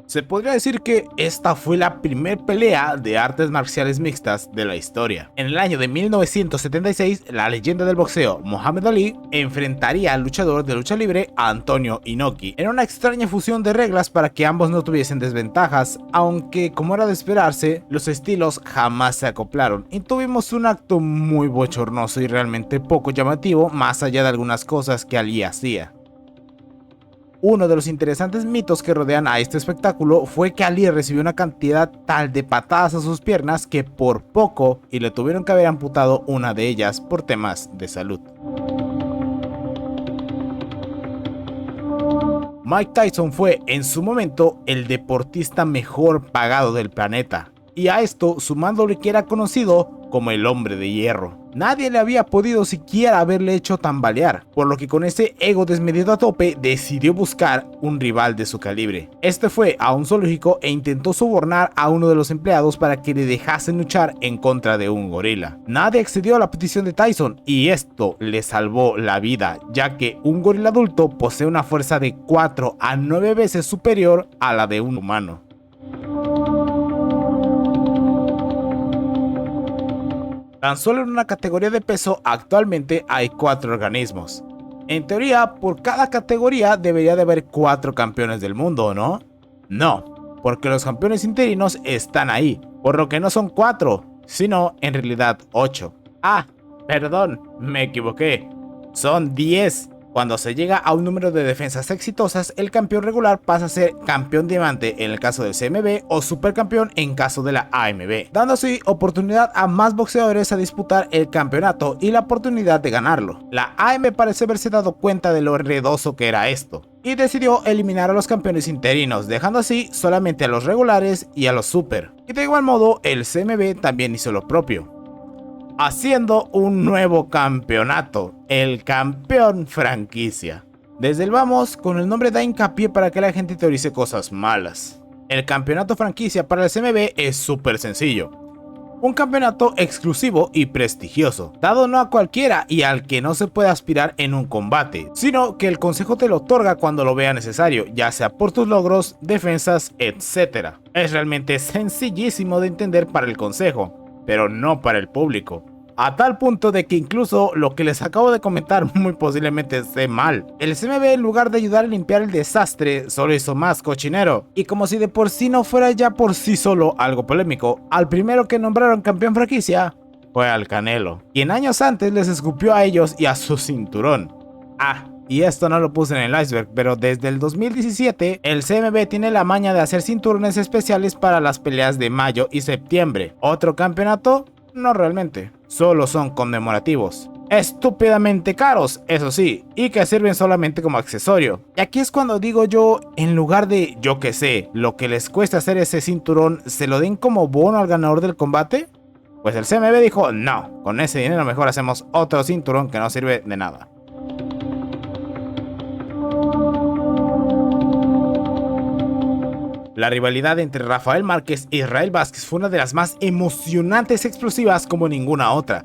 Se podría decir que esta fue la primer pelea de artes marciales mixtas de la historia. En el año de 1976, la leyenda del boxeo Muhammad Ali enfrentaría al luchador de lucha libre Antonio Inoki en una extraña fusión de reglas para que ambos no tuviesen desventajas, aunque como era de esperarse, los estilos jamás se acoplaron y tuvimos un acto muy bochornoso y realmente poco llamativo más allá de algunas cosas que Ali hacía. Uno de los interesantes mitos que rodean a este espectáculo fue que Ali recibió una cantidad tal de patadas a sus piernas que por poco y le tuvieron que haber amputado una de ellas por temas de salud. Mike Tyson fue en su momento el deportista mejor pagado del planeta, y a esto sumándole que era conocido como el hombre de hierro. Nadie le había podido siquiera haberle hecho tambalear, por lo que con ese ego desmedido a tope decidió buscar un rival de su calibre. Este fue a un zoológico e intentó sobornar a uno de los empleados para que le dejasen luchar en contra de un gorila. Nadie accedió a la petición de Tyson y esto le salvó la vida, ya que un gorila adulto posee una fuerza de 4 a 9 veces superior a la de un humano. Tan solo en una categoría de peso actualmente hay 4 organismos. En teoría, por cada categoría debería de haber 4 campeones del mundo, ¿no? No, porque los campeones interinos están ahí, por lo que no son 4, sino en realidad 8. Ah, perdón, me equivoqué. Son 10. Cuando se llega a un número de defensas exitosas, el campeón regular pasa a ser campeón diamante en el caso del CMB o supercampeón en caso de la AMB, dando así oportunidad a más boxeadores a disputar el campeonato y la oportunidad de ganarlo. La AM parece haberse dado cuenta de lo enredoso que era esto y decidió eliminar a los campeones interinos, dejando así solamente a los regulares y a los super. Y de igual modo, el CMB también hizo lo propio, haciendo un nuevo campeonato, el campeón franquicia. Desde el vamos, con el nombre da hincapié para que la gente teorice cosas malas. El campeonato franquicia para el CMB es súper sencillo. Un campeonato exclusivo y prestigioso, dado no a cualquiera y al que no se puede aspirar en un combate, sino que el consejo te lo otorga cuando lo vea necesario, ya sea por tus logros, defensas, etc. Es realmente sencillísimo de entender para el consejo, pero no para el público, a tal punto de que incluso lo que les acabo de comentar muy posiblemente esté mal. El CMB, en lugar de ayudar a limpiar el desastre, solo hizo más cochinero, y como si de por sí no fuera ya por sí solo algo polémico, al primero que nombraron campeón franquicia fue al Canelo, quien años antes les escupió a ellos y a su cinturón. Y esto no lo puse en el iceberg, pero desde el 2017 el CMB tiene la maña de hacer cinturones especiales para las peleas de mayo y septiembre. ¿Otro campeonato? No realmente, solo son conmemorativos. Estúpidamente caros, eso sí, y que sirven solamente como accesorio. Y aquí es cuando digo yo, en lugar de, yo que sé, lo que les cuesta hacer ese cinturón, ¿se lo den como bono al ganador del combate? Pues el CMB dijo, no, con ese dinero mejor hacemos otro cinturón que no sirve de nada. La rivalidad entre Rafael Márquez e Israel Vázquez fue una de las más emocionantes y explosivas como ninguna otra,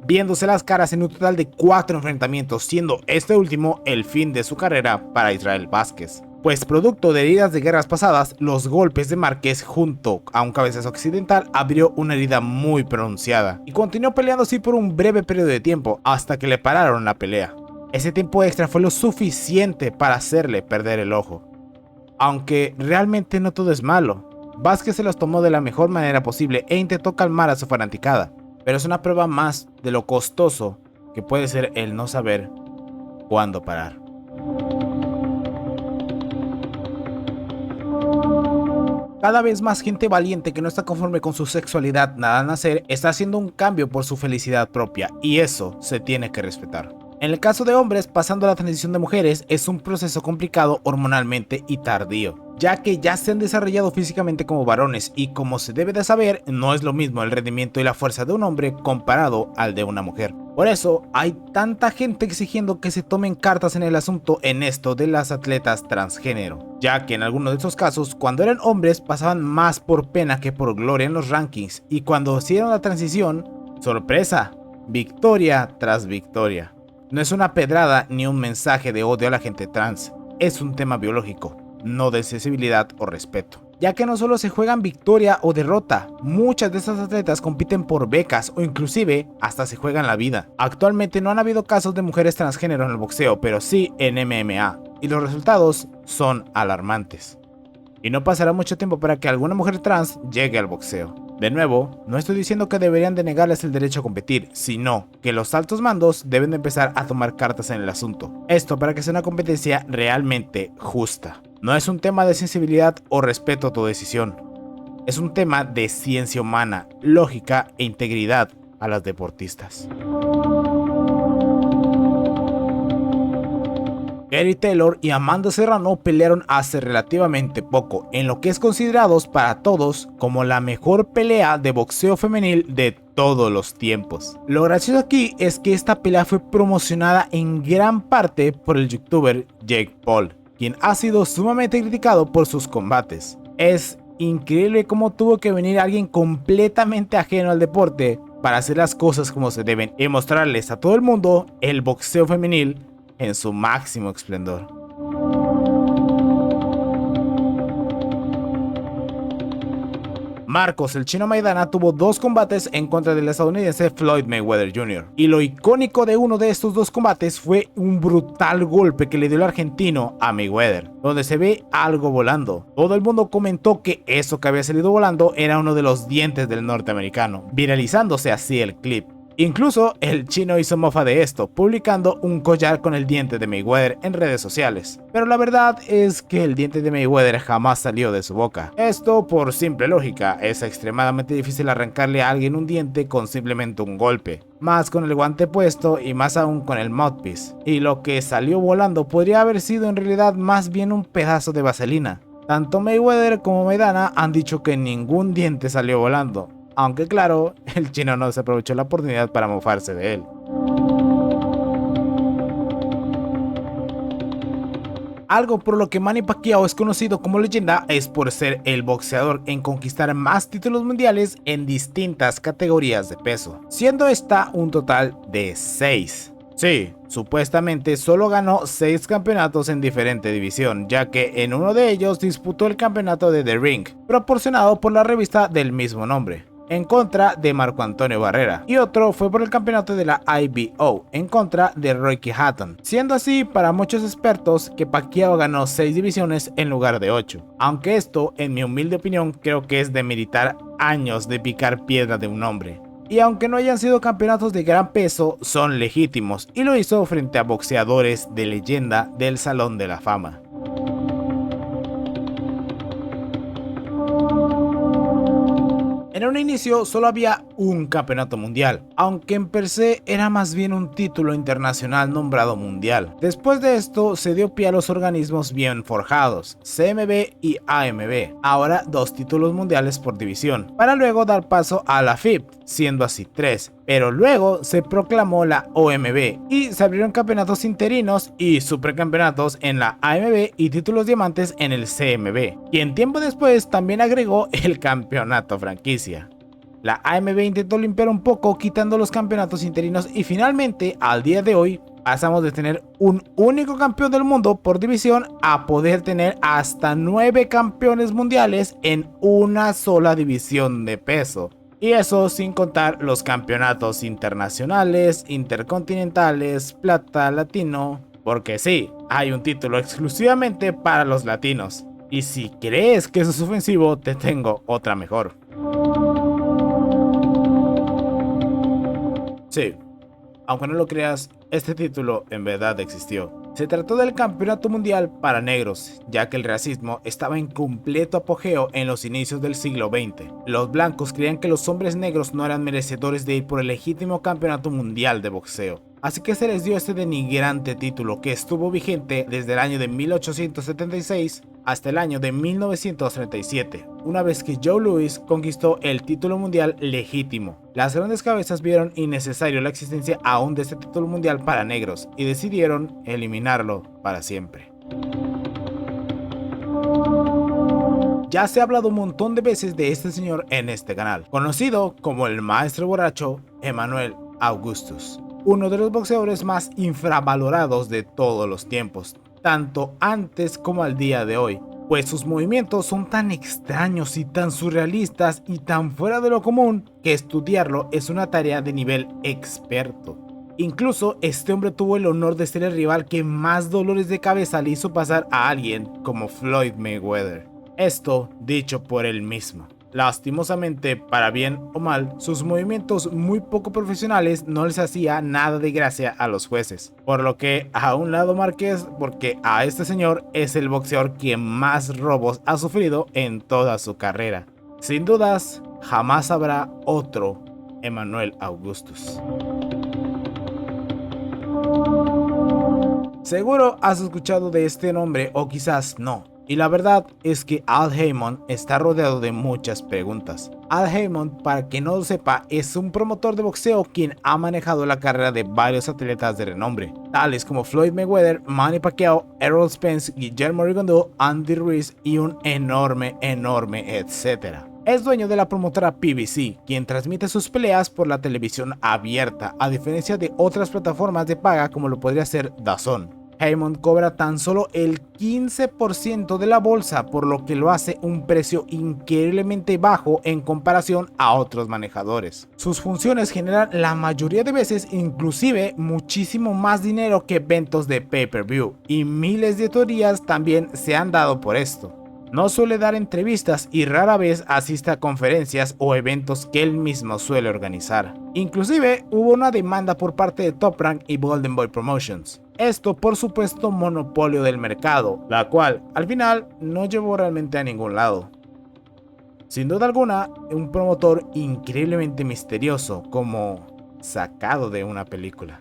viéndose las caras en un total de 4 enfrentamientos, siendo este último el fin de su carrera para Israel Vázquez. Pues producto de heridas de guerras pasadas, los golpes de Márquez junto a un cabezazo occidental abrió una herida muy pronunciada, y continuó peleando así por un breve periodo de tiempo hasta que le pararon la pelea. Ese tiempo extra fue lo suficiente para hacerle perder el ojo. Aunque realmente no todo es malo, Vázquez se los tomó de la mejor manera posible e intentó calmar a su fanaticada, pero es una prueba más de lo costoso que puede ser el no saber cuándo parar. Cada vez más gente valiente que no está conforme con su sexualidad nada al nacer está haciendo un cambio por su felicidad propia, y eso se tiene que respetar. En el caso de hombres, pasando a la transición de mujeres es un proceso complicado hormonalmente y tardío, ya que ya se han desarrollado físicamente como varones y, como se debe de saber, no es lo mismo el rendimiento y la fuerza de un hombre comparado al de una mujer. Por eso hay tanta gente exigiendo que se tomen cartas en el asunto en esto de las atletas transgénero, ya que en algunos de estos casos, cuando eran hombres pasaban más por pena que por gloria en los rankings, y cuando hicieron la transición, sorpresa, victoria tras victoria. No es una pedrada ni un mensaje de odio a la gente trans, es un tema biológico, no de sensibilidad o respeto. ya que no solo se juegan victoria o derrota, muchas de estas atletas compiten por becas o inclusive hasta se juegan la vida. Actualmente no han habido casos de mujeres transgénero en el boxeo, pero sí en MMA, y los resultados son alarmantes. Y no pasará mucho tiempo para que alguna mujer trans llegue al boxeo. De nuevo, no estoy diciendo que deberían de negarles el derecho a competir, sino que los altos mandos deben de empezar a tomar cartas en el asunto. Esto para que sea una competencia realmente justa. No es un tema de sensibilidad o respeto a tu decisión. Es un tema de ciencia humana, lógica e integridad a las deportistas. Gary Taylor y Amanda Serrano pelearon hace relativamente poco, en lo que es considerados para todos como la mejor pelea de boxeo femenil de todos los tiempos. Lo gracioso aquí es que esta pelea fue promocionada en gran parte por el youtuber Jake Paul, quien ha sido sumamente criticado por sus combates. Es increíble cómo tuvo que venir alguien completamente ajeno al deporte para hacer las cosas como se deben y mostrarles a todo el mundo el boxeo femenil en su máximo esplendor. Marcos el Chino Maidana tuvo dos combates en contra del estadounidense Floyd Mayweather Jr. Y lo icónico de uno de estos dos combates fue un brutal golpe que le dio el argentino a Mayweather, donde se ve algo volando. Todo el mundo comentó que eso que había salido volando era uno de los dientes del norteamericano, viralizándose así el clip. Incluso el chino hizo mofa de esto, publicando un collar con el diente de Mayweather en redes sociales. Pero la verdad es que el diente de Mayweather jamás salió de su boca. Esto por simple lógica, es extremadamente difícil arrancarle a alguien un diente con simplemente un golpe, más con el guante puesto y más aún con el mouthpiece. Y lo que salió volando podría haber sido en realidad más bien un pedazo de vaselina. Tanto Mayweather como Maidana han dicho que ningún diente salió volando. Aunque claro, el chino no se aprovechó la oportunidad para mofarse de él. Algo por lo que Manny Pacquiao es conocido como leyenda es por ser el boxeador en conquistar más títulos mundiales en distintas categorías de peso, siendo esta un total de 6. Sí, supuestamente solo ganó 6 campeonatos en diferente división, ya que en uno de ellos disputó el campeonato de The Ring, proporcionado por la revista del mismo nombre, en contra de Marco Antonio Barrera, y otro fue por el campeonato de la IBO en contra de Rocky Hatton, siendo así para muchos expertos que Pacquiao ganó 6 divisiones en lugar de 8, aunque esto en mi humilde opinión creo que es demeritar años de picar piedra de un hombre. Y aunque no hayan sido campeonatos de gran peso, son legítimos y lo hizo frente a boxeadores de leyenda del Salón de la Fama. En un inicio solo había un campeonato mundial, aunque en per se era más bien un título internacional nombrado mundial. Después de esto se dio pie a los organismos bien forjados, CMB y AMB, ahora 2 títulos mundiales por división, para luego dar paso a la FIB, siendo así 3, pero luego se proclamó la OMB y se abrieron campeonatos interinos y supercampeonatos en la AMB y títulos diamantes en el CMB, y en tiempo después también agregó el campeonato franquicia. La AMB intentó limpiar un poco quitando los campeonatos interinos y finalmente al día de hoy pasamos de tener un único campeón del mundo por división a poder tener hasta 9 campeones mundiales en una sola división de peso. Y eso sin contar los campeonatos internacionales, intercontinentales, plata, latino, porque sí, hay un título exclusivamente para los latinos. Y si crees que eso es ofensivo, te tengo otra mejor. Sí, aunque no lo creas, este título en verdad existió. Se trató del campeonato mundial para negros, ya que el racismo estaba en completo apogeo en los inicios del siglo XX. Los blancos creían que los hombres negros no eran merecedores de ir por el legítimo campeonato mundial de boxeo. Así que se les dio este denigrante título que estuvo vigente desde el año de 1876 hasta el año de 1937, una vez que Joe Louis conquistó el título mundial legítimo. Las grandes cabezas vieron innecesario la existencia aún de este título mundial para negros y decidieron eliminarlo para siempre. Ya se ha hablado un montón de veces de este señor en este canal, conocido como el maestro borracho Emmanuel Augustus, uno de los boxeadores más infravalorados de todos los tiempos, tanto antes como al día de hoy, pues sus movimientos son tan extraños y tan surrealistas y tan fuera de lo común que estudiarlo es una tarea de nivel experto. Incluso este hombre tuvo el honor de ser el rival que más dolores de cabeza le hizo pasar a alguien como Floyd Mayweather. Esto dicho por él mismo. Lastimosamente, para bien o mal, sus movimientos muy poco profesionales no les hacía nada de gracia a los jueces. Por lo que a un lado Márquez, porque a este señor es el boxeador quien más robos ha sufrido en toda su carrera. Sin dudas, jamás habrá otro Emmanuel Augustus. Seguro has escuchado de este nombre o quizás no. Y la verdad es que Al Haymon está rodeado de muchas preguntas. Al Haymon, para quien no lo sepa, es un promotor de boxeo quien ha manejado la carrera de varios atletas de renombre, tales como Floyd Mayweather, Manny Pacquiao, Errol Spence, Guillermo Rigondeaux, Andy Ruiz y un enorme etcétera. Es dueño de la promotora PBC, quien transmite sus peleas por la televisión abierta, a diferencia de otras plataformas de paga como lo podría ser DAZN. Haymon cobra tan solo el 15% de la bolsa, por lo que lo hace un precio increíblemente bajo en comparación a otros manejadores. Sus funciones generan la mayoría de veces inclusive muchísimo más dinero que eventos de pay-per-view, y miles de teorías también se han dado por esto. No suele dar entrevistas y rara vez asiste a conferencias o eventos que él mismo suele organizar. Inclusive hubo una demanda por parte de Top Rank y Golden Boy Promotions. Esto por supuesto monopolio del mercado, la cual al final no llevó realmente a ningún lado. Sin duda alguna, un promotor increíblemente misterioso, como sacado de una película.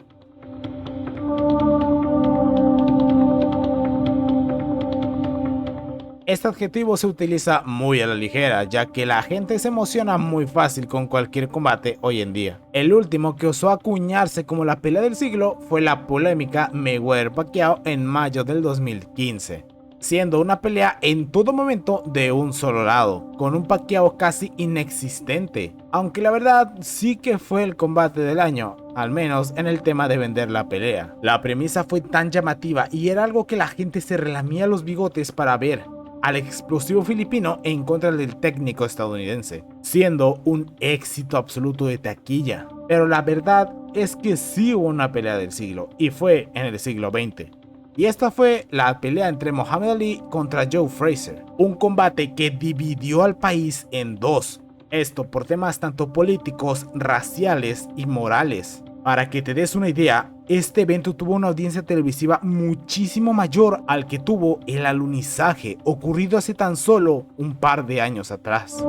Este adjetivo se utiliza muy a la ligera, ya que la gente se emociona muy fácil con cualquier combate hoy en día. El último que osó acuñarse como la pelea del siglo fue la polémica Mayweather-Pacquiao en mayo del 2015, siendo una pelea en todo momento de un solo lado, con un Pacquiao casi inexistente, aunque la verdad sí que fue el combate del año, al menos en el tema de vender la pelea. La premisa fue tan llamativa y era algo que la gente se relamía los bigotes para ver, al explosivo filipino en contra del técnico estadounidense, siendo un éxito absoluto de taquilla. Pero la verdad es que sí hubo una pelea del siglo, y fue en el siglo XX. Y esta fue la pelea entre Muhammad Ali contra Joe Frazier, un combate que dividió al país en dos, esto por temas tanto políticos, raciales y morales. Para que te des una idea, este evento tuvo una audiencia televisiva muchísimo mayor al que tuvo el alunizaje ocurrido hace tan solo un par de años atrás.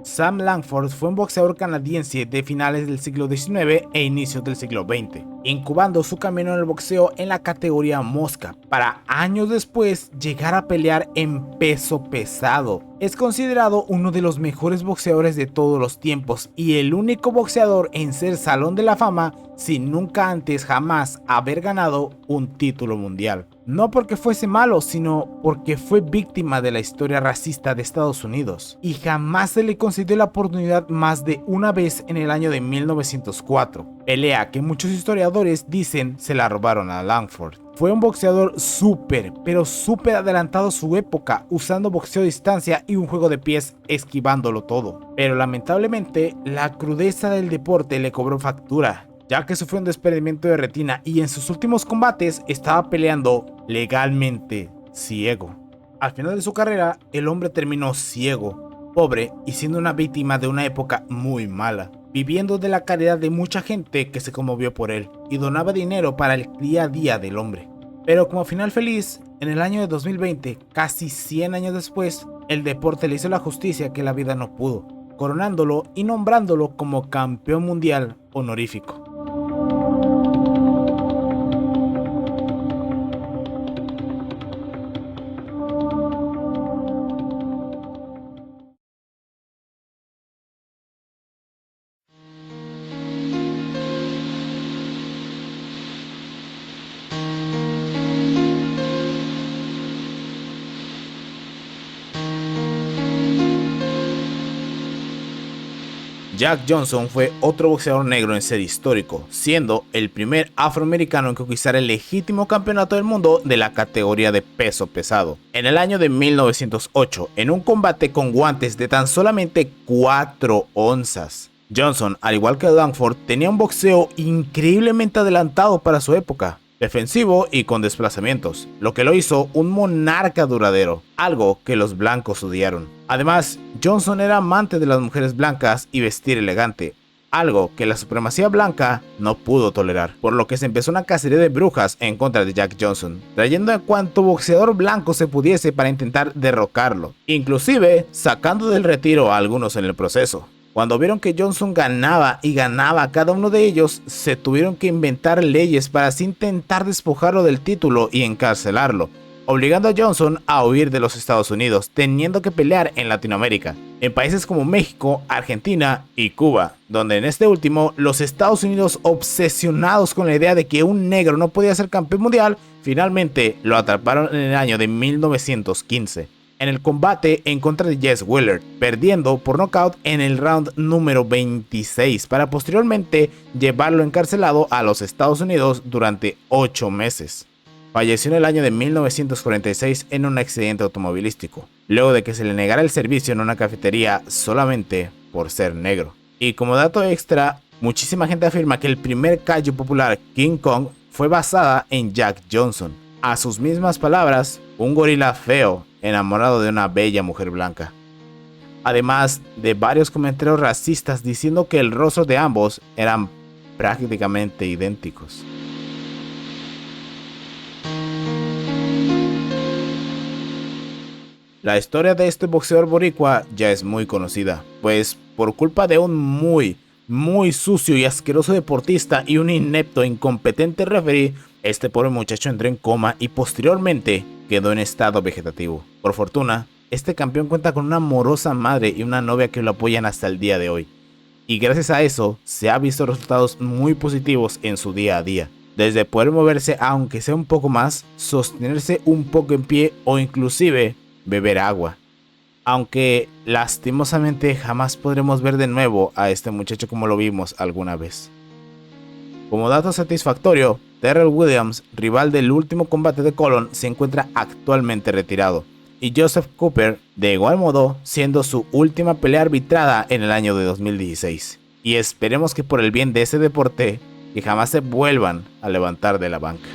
Sam Langford fue un boxeador canadiense de finales del siglo XIX e inicios del siglo XX, incubando su camino en el boxeo en la categoría mosca, para años después llegar a pelear en peso pesado. Es considerado uno de los mejores boxeadores de todos los tiempos y el único boxeador en ser Salón de la Fama sin nunca antes jamás haber ganado un título mundial. No porque fuese malo, sino porque fue víctima de la historia racista de Estados Unidos y jamás se le concedió la oportunidad más de una vez en el año de 1904, pelea que muchos historiadores dicen se la robaron a Langford. Fue un boxeador súper adelantado a su época, usando boxeo a distancia y un juego de pies esquivándolo todo. Pero lamentablemente, la crudeza del deporte le cobró factura, ya que sufrió un desprendimiento de retina y en sus últimos combates estaba peleando legalmente ciego. Al final de su carrera, el hombre terminó ciego, pobre y siendo una víctima de una época muy mala, viviendo de la caridad de mucha gente que se conmovió por él y donaba dinero para el día a día del hombre. Pero como final feliz, en el año de 2020, casi 100 años después, el deporte le hizo la justicia que la vida no pudo, coronándolo y nombrándolo como campeón mundial honorífico. Jack Johnson fue otro boxeador negro en ser histórico, siendo el primer afroamericano en conquistar el legítimo campeonato del mundo de la categoría de peso pesado. En el año de 1908, en un combate con guantes de tan solamente 4 onzas. Johnson, al igual que Langford, tenía un boxeo increíblemente adelantado para su época, defensivo y con desplazamientos, lo que lo hizo un monarca duradero, algo que los blancos odiaron. Además, Johnson era amante de las mujeres blancas y vestir elegante, algo que la supremacía blanca no pudo tolerar, por lo que se empezó una cacería de brujas en contra de Jack Johnson, trayendo a cuanto boxeador blanco se pudiese para intentar derrocarlo, inclusive sacando del retiro a algunos en el proceso. Cuando vieron que Johnson ganaba y ganaba a cada uno de ellos, se tuvieron que inventar leyes para así intentar despojarlo del título y encarcelarlo, obligando a Johnson a huir de los Estados Unidos, teniendo que pelear en Latinoamérica, en países como México, Argentina y Cuba, donde en este último, los Estados Unidos, obsesionados con la idea de que un negro no podía ser campeón mundial, finalmente lo atraparon en el año de 1915. En el combate en contra de Jess Willard, perdiendo por nocaut en el round número 26 para posteriormente llevarlo encarcelado a los Estados Unidos durante 8 meses. Falleció en el año de 1946 en un accidente automovilístico, luego de que se le negara el servicio en una cafetería solamente por ser negro. Y como dato extra, muchísima gente afirma que el primer kaiju popular, King Kong, fue basada en Jack Johnson. A sus mismas palabras, un gorila feo enamorado de una bella mujer blanca. Además de varios comentarios racistas diciendo que el rostro de ambos eran prácticamente idénticos. La historia de este boxeador boricua ya es muy conocida, pues por culpa de un muy sucio y asqueroso deportista y un inepto e incompetente referee, este pobre muchacho entró en coma y posteriormente quedó en estado vegetativo. Por fortuna, este campeón cuenta con una amorosa madre y una novia que lo apoyan hasta el día de hoy. Y gracias a eso, se ha visto resultados muy positivos en su día a día. Desde poder moverse aunque sea un poco más, sostenerse un poco en pie o inclusive beber agua. Aunque lastimosamente jamás podremos ver de nuevo a este muchacho como lo vimos alguna vez. Como dato satisfactorio, Terrell Williams, rival del último combate de Colón, se encuentra actualmente retirado, y Joseph Cooper, de igual modo, siendo su última pelea arbitrada en el año de 2016. Y esperemos que por el bien de ese deporte, que jamás se vuelvan a levantar de la banca.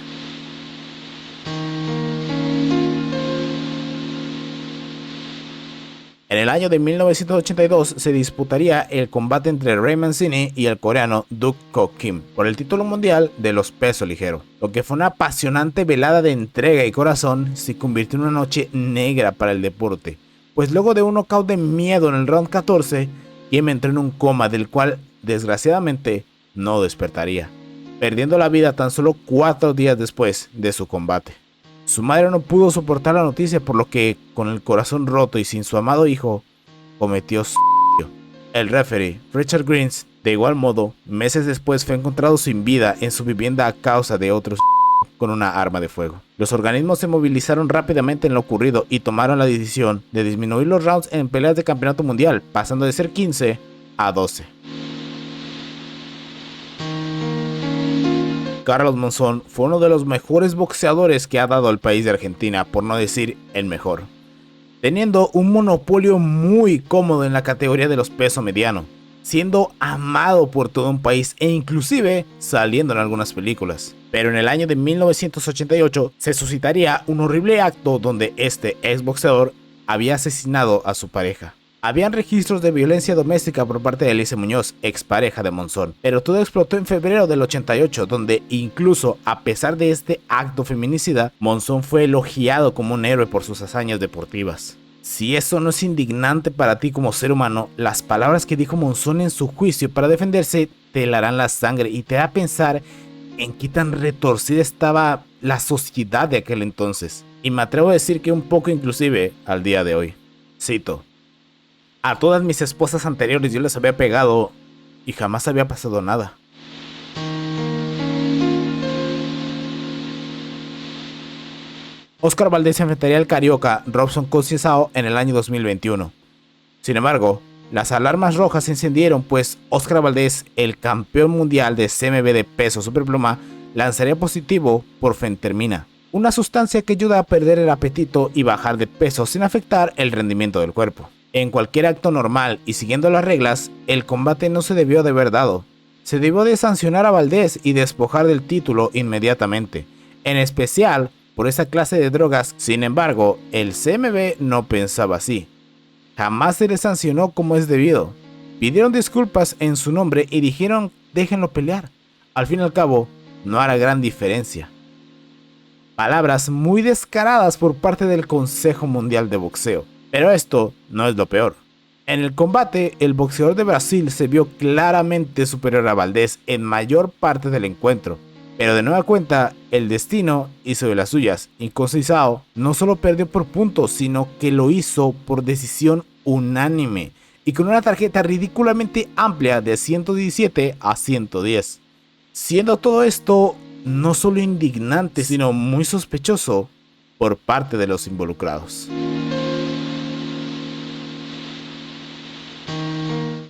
En el año de 1982 se disputaría el combate entre Ray Mancini y el coreano Duk Koo Kim por el título mundial de los pesos ligeros. Lo que fue una apasionante velada de entrega y corazón se convirtió en una noche negra para el deporte, pues luego de un knockout de miedo en el round 14, Kim entró en un coma del cual desgraciadamente no despertaría, perdiendo la vida tan solo 4 días después de su combate. Su madre no pudo soportar la noticia, por lo que, con el corazón roto y sin su amado hijo, cometió suicidio. El referee, Richard Greens, de igual modo, meses después fue encontrado sin vida en su vivienda a causa de otro con una arma de fuego. Los organismos se movilizaron rápidamente en lo ocurrido y tomaron la decisión de disminuir los rounds en peleas de campeonato mundial, pasando de ser 15 a 12. Carlos Monzón fue uno de los mejores boxeadores que ha dado el país de Argentina, por no decir el mejor, teniendo un monopolio muy cómodo en la categoría de los pesos mediano, siendo amado por todo un país e inclusive saliendo en algunas películas. Pero en el año de 1988 se suscitaría un horrible acto donde este exboxeador había asesinado a su pareja. Habían registros de violencia doméstica por parte de Elise Muñoz, expareja de Monzón, pero todo explotó en febrero del 88, donde incluso a pesar de este acto feminicida, Monzón fue elogiado como un héroe por sus hazañas deportivas. Si eso no es indignante para ti como ser humano, las palabras que dijo Monzón en su juicio para defenderse te helarán la sangre y te da a pensar en qué tan retorcida estaba la sociedad de aquel entonces. Y me atrevo a decir que un poco inclusive al día de hoy. Cito: a todas mis esposas anteriores yo les había pegado y jamás había pasado nada. Oscar Valdez enfrentaría al carioca Robson Conceição en el año 2021. Sin embargo, Las alarmas rojas se encendieron, pues Oscar Valdez, el campeón mundial de CMB de peso superpluma, lanzaría positivo por fentermina, una sustancia que ayuda a perder el apetito y bajar de peso sin afectar el rendimiento del cuerpo. En cualquier acto normal y siguiendo las reglas, el combate no se debió de haber dado. Se debió de sancionar a Valdez y despojar del título inmediatamente, en especial por esa clase de drogas. Sin embargo, el CMB no pensaba así. Jamás se le sancionó como es debido. Pidieron disculpas en su nombre y dijeron déjenlo pelear. Al fin y al cabo, no hará gran diferencia. Palabras muy descaradas por parte del Consejo Mundial de Boxeo. Pero esto no es lo peor. En el combate, el boxeador de Brasil se vio claramente superior a Valdez en mayor parte del encuentro. Pero de nueva cuenta, el destino hizo de las suyas, y Conceição no solo perdió por puntos, sino que lo hizo por decisión unánime, y con una tarjeta ridículamente amplia de 117 a 110. Siendo todo esto no solo indignante, sino muy sospechoso por parte de los involucrados.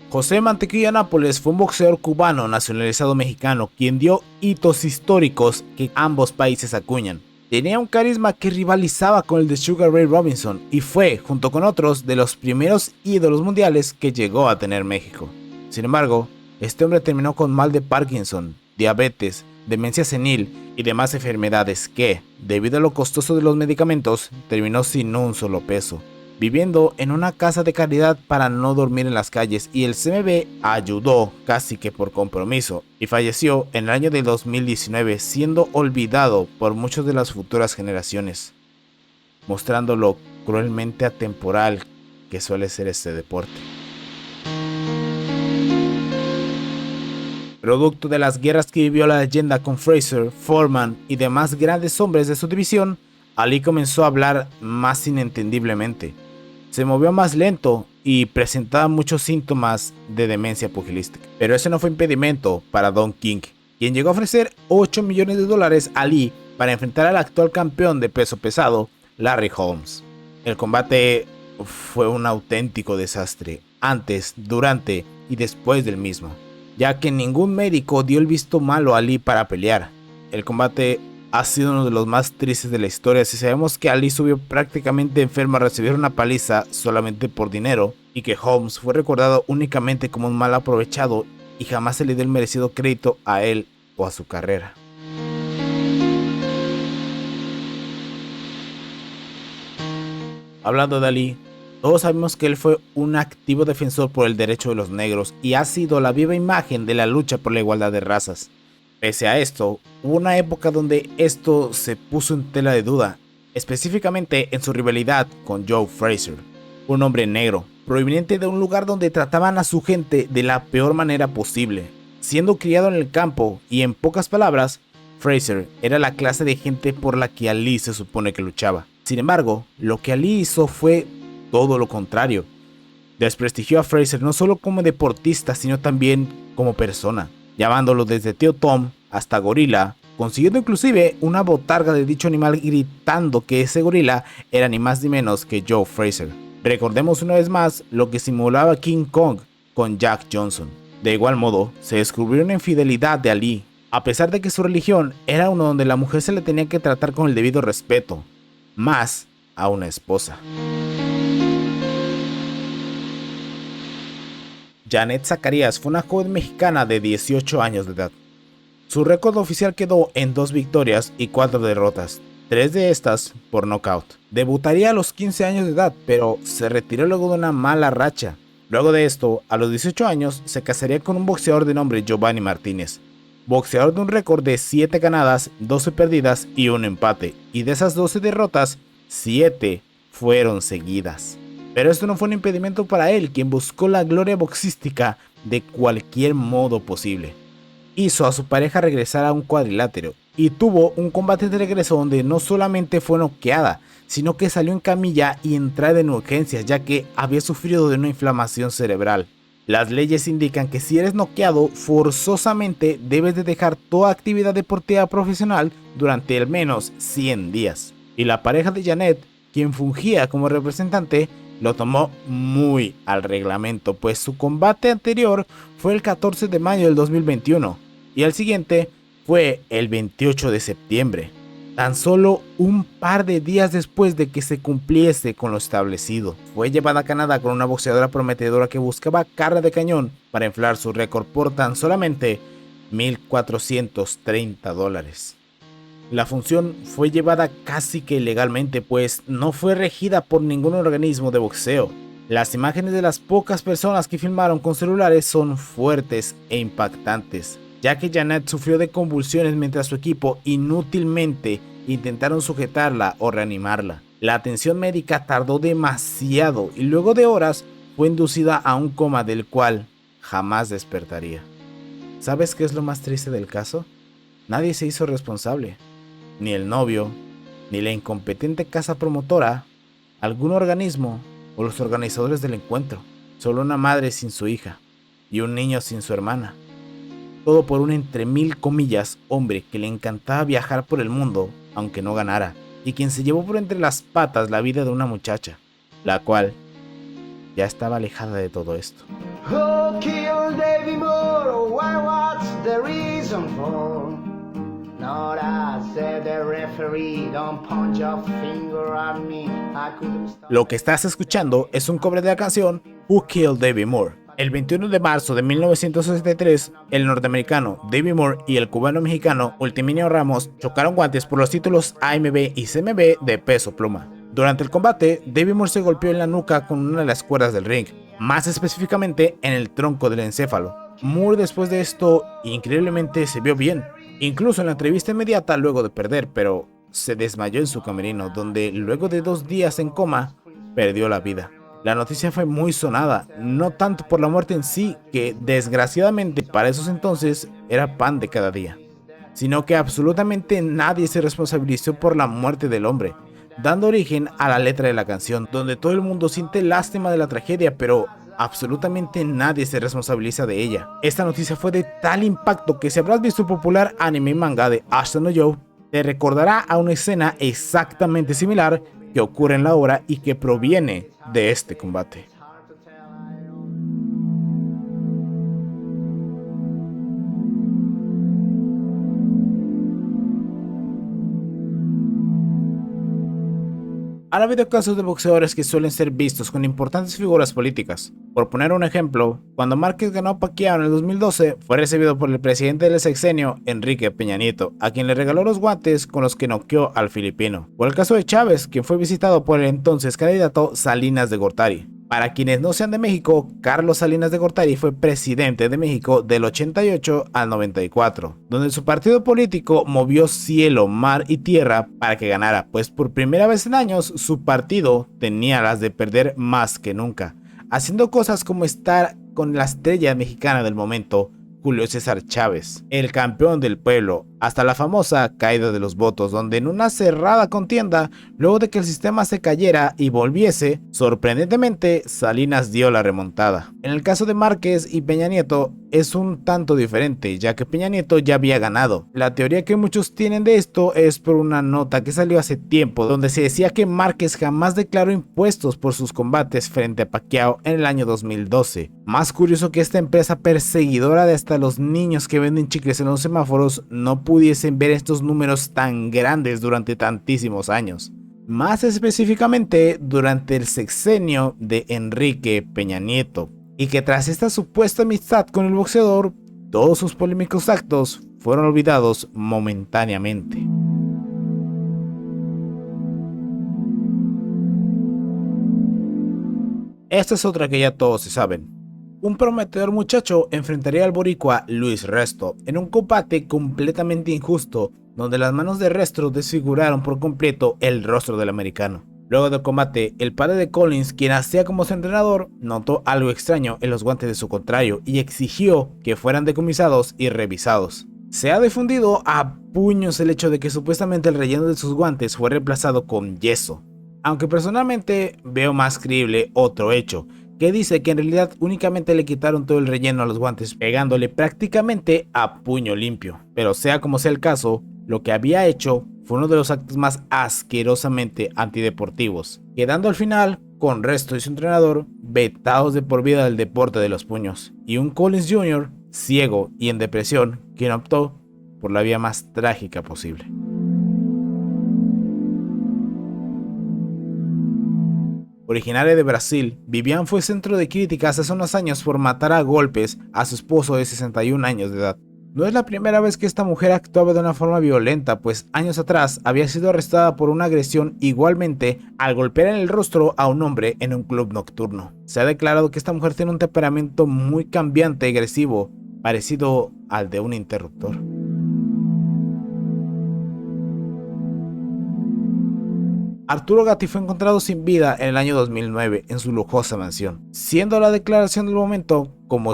José Mantequilla Nápoles fue un boxeador cubano nacionalizado mexicano quien dio hitos históricos que ambos países acuñan. Tenía un carisma que rivalizaba con el de Sugar Ray Robinson y fue, junto con otros, de los primeros ídolos mundiales que llegó a tener México. Sin embargo, este hombre terminó con mal de Parkinson, diabetes, demencia senil y demás enfermedades que, debido a lo costoso de los medicamentos, terminó sin un solo peso, viviendo en una casa de caridad para no dormir en las calles, y el CMB ayudó casi que por compromiso, y falleció en el año de 2019 siendo olvidado por muchas de las futuras generaciones, mostrando lo cruelmente atemporal que suele ser este deporte. Producto de las guerras que vivió la leyenda con Frazier, Foreman y demás grandes hombres de su división, Ali comenzó a hablar más inentendiblemente. Se movió más lento y presentaba muchos síntomas de demencia pugilística. Pero ese no fue impedimento para Don King, quien llegó a ofrecer $8 millones a Ali para enfrentar al actual campeón de peso pesado, Larry Holmes. El combate fue un auténtico desastre, antes, durante y después del mismo, ya que ningún médico dio el visto malo a Ali para pelear. El combate ha sido uno de los más tristes de la historia si sabemos que Ali subió prácticamente enfermo a recibir una paliza solamente por dinero, y que Holmes fue recordado únicamente como un mal aprovechado y jamás se le dio el merecido crédito a él o a su carrera. Hablando de Ali, todos sabemos que él fue un activo defensor por el derecho de los negros y ha sido la viva imagen de la lucha por la igualdad de razas. Pese a esto, hubo una época donde esto se puso en tela de duda, específicamente en su rivalidad con Joe Frazier, un hombre negro, proveniente de un lugar donde trataban a su gente de la peor manera posible. Siendo criado en el campo y en pocas palabras, Frazier era la clase de gente por la que Ali se supone que luchaba. Sin embargo, lo que Ali hizo fue todo lo contrario. Desprestigió a Frazier no solo como deportista, sino también como persona, llamándolo desde Tío Tom hasta gorila, consiguiendo inclusive una botarga de dicho animal gritando que ese gorila era ni más ni menos que Joe Frazier. Recordemos una vez más lo que simulaba King Kong con Jack Johnson. De igual modo, se descubrió una infidelidad de Ali, a pesar de que su religión era uno donde la mujer se le tenía que tratar con el debido respeto, más a una esposa. Janet Zacarías fue una joven mexicana de 18 años de edad. Su récord oficial quedó en 2 victorias y 4 derrotas, 3 de estas por nocaut. Debutaría a los 15 años de edad, pero se retiró luego de una mala racha. Luego de esto, a los 18 años, se casaría con un boxeador de nombre Giovanni Martínez, boxeador de un récord de 7 ganadas, 12 perdidas y un empate, y de esas 12 derrotas, 7 fueron seguidas. Pero esto no fue un impedimento para él, quien buscó la gloria boxística de cualquier modo posible. Hizo a su pareja regresar a un cuadrilátero y tuvo un combate de regreso donde no solamente fue noqueada, sino que salió en camilla y entrada en urgencias, ya que había sufrido de una inflamación cerebral. Las leyes indican que si eres noqueado, forzosamente debes de dejar toda actividad deportiva profesional durante al menos 100 días. Y la pareja de Janet, quien fungía como representante, lo tomó muy al reglamento, pues su combate anterior fue el 14 de mayo del 2021 y el siguiente fue el 28 de septiembre, tan solo un par de días después de que se cumpliese con lo establecido. Fue llevada a Canadá con una boxeadora prometedora que buscaba carne de cañón para inflar su récord por tan solamente $1,430. La función fue llevada casi que ilegalmente, pues no fue regida por ningún organismo de boxeo. Las imágenes de las pocas personas que filmaron con celulares son fuertes e impactantes, ya que Janet sufrió de convulsiones mientras su equipo inútilmente intentaron sujetarla o reanimarla. La atención médica tardó demasiado y luego de horas fue inducida a un coma del cual jamás despertaría. ¿Sabes qué es lo más triste del caso? Nadie se hizo responsable. Ni el novio, ni la incompetente casa promotora, algún organismo o los organizadores del encuentro. Solo una madre sin su hija y un niño sin su hermana. Todo por un entre mil comillas hombre que le encantaba viajar por el mundo aunque no ganara, y quien se llevó por entre las patas la vida de una muchacha, la cual ya estaba alejada de todo esto. Who killed Davy Moore? Why, what's the reason for? Not I said the referee, don't punch your finger at me. I couldn't stop. Lo que estás escuchando es un cover de la canción Who Killed Davy Moore. El 21 de marzo de 1963, el norteamericano Davy Moore y el cubano-mexicano Ultiminio Ramos chocaron guantes por los títulos AMB y CMB de peso pluma. Durante el combate, Davy Moore se golpeó en la nuca con una de las cuerdas del ring, más específicamente en el tronco del encéfalo. Moore después de esto, increíblemente se vio bien, incluso en la entrevista inmediata luego de perder, pero se desmayó en su camerino, donde luego de 2 días en coma, perdió la vida. La noticia fue muy sonada, no tanto por la muerte en sí, que desgraciadamente para esos entonces era pan de cada día, sino que absolutamente nadie se responsabilizó por la muerte del hombre, dando origen a la letra de la canción, donde todo el mundo siente lástima de la tragedia, pero absolutamente nadie se responsabiliza de ella. Esta noticia fue de tal impacto que si habrás visto el popular anime y manga de Ashton Joe, te recordará a una escena exactamente similar que ocurre en la obra y que proviene de este combate. Han habido casos de boxeadores que suelen ser vistos con importantes figuras políticas. Por poner un ejemplo, cuando Márquez ganó a Pacquiao en el 2012, fue recibido por el presidente del sexenio, Enrique Peña Nieto, a quien le regaló los guantes con los que noqueó al filipino. O el caso de Chávez, quien fue visitado por el entonces candidato Salinas de Gortari. Para quienes no sean de México, Carlos Salinas de Gortari fue presidente de México del 88 al 94, donde su partido político movió cielo, mar y tierra para que ganara, pues por primera vez en años su partido tenía las de perder más que nunca, haciendo cosas como estar con la estrella mexicana del momento, Julio César Chávez, el campeón del pueblo, hasta la famosa caída de los votos, donde en una cerrada contienda, luego de que el sistema se cayera y volviese, sorprendentemente Salinas dio la remontada. En el caso de Márquez y Peña Nieto es un tanto diferente, ya que Peña Nieto ya había ganado. La teoría que muchos tienen de esto es por una nota que salió hace tiempo, donde se decía que Márquez jamás declaró impuestos por sus combates frente a Pacquiao en el año 2012. Más curioso que esta empresa perseguidora de hasta los niños que venden chicles en los semáforos no pudiesen ver estos números tan grandes durante tantísimos años. Más específicamente durante el sexenio de Enrique Peña Nieto, y que tras esta supuesta amistad con el boxeador, todos sus polémicos actos fueron olvidados momentáneamente. Esta es otra que ya todos se saben. Un prometedor muchacho enfrentaría al boricua Luis Resto en un combate completamente injusto, donde las manos de Resto desfiguraron por completo el rostro del americano. Luego del combate, el padre de Collins, quien hacía como su entrenador, notó algo extraño en los guantes de su contrario y exigió que fueran decomisados y revisados. Se ha difundido a puños el hecho de que supuestamente el relleno de sus guantes fue reemplazado con yeso, aunque personalmente veo más creíble otro hecho, que dice que en realidad únicamente le quitaron todo el relleno a los guantes, pegándole prácticamente a puño limpio. Pero sea como sea el caso, lo que había hecho fue uno de los actos más asquerosamente antideportivos, quedando al final con Resto y su entrenador vetados de por vida del deporte de los puños, y un Collins Jr. ciego y en depresión, quien optó por la vía más trágica posible. Originaria de Brasil, Viviane fue centro de críticas hace unos años por matar a golpes a su esposo de 61 años de edad. No es la primera vez que esta mujer actuaba de una forma violenta, pues años atrás había sido arrestada por una agresión igualmente al golpear en el rostro a un hombre en un club nocturno. Se ha declarado que esta mujer tiene un temperamento muy cambiante y agresivo, parecido al de un interruptor. Arturo Gatti fue encontrado sin vida en el año 2009 en su lujosa mansión, siendo la declaración del momento como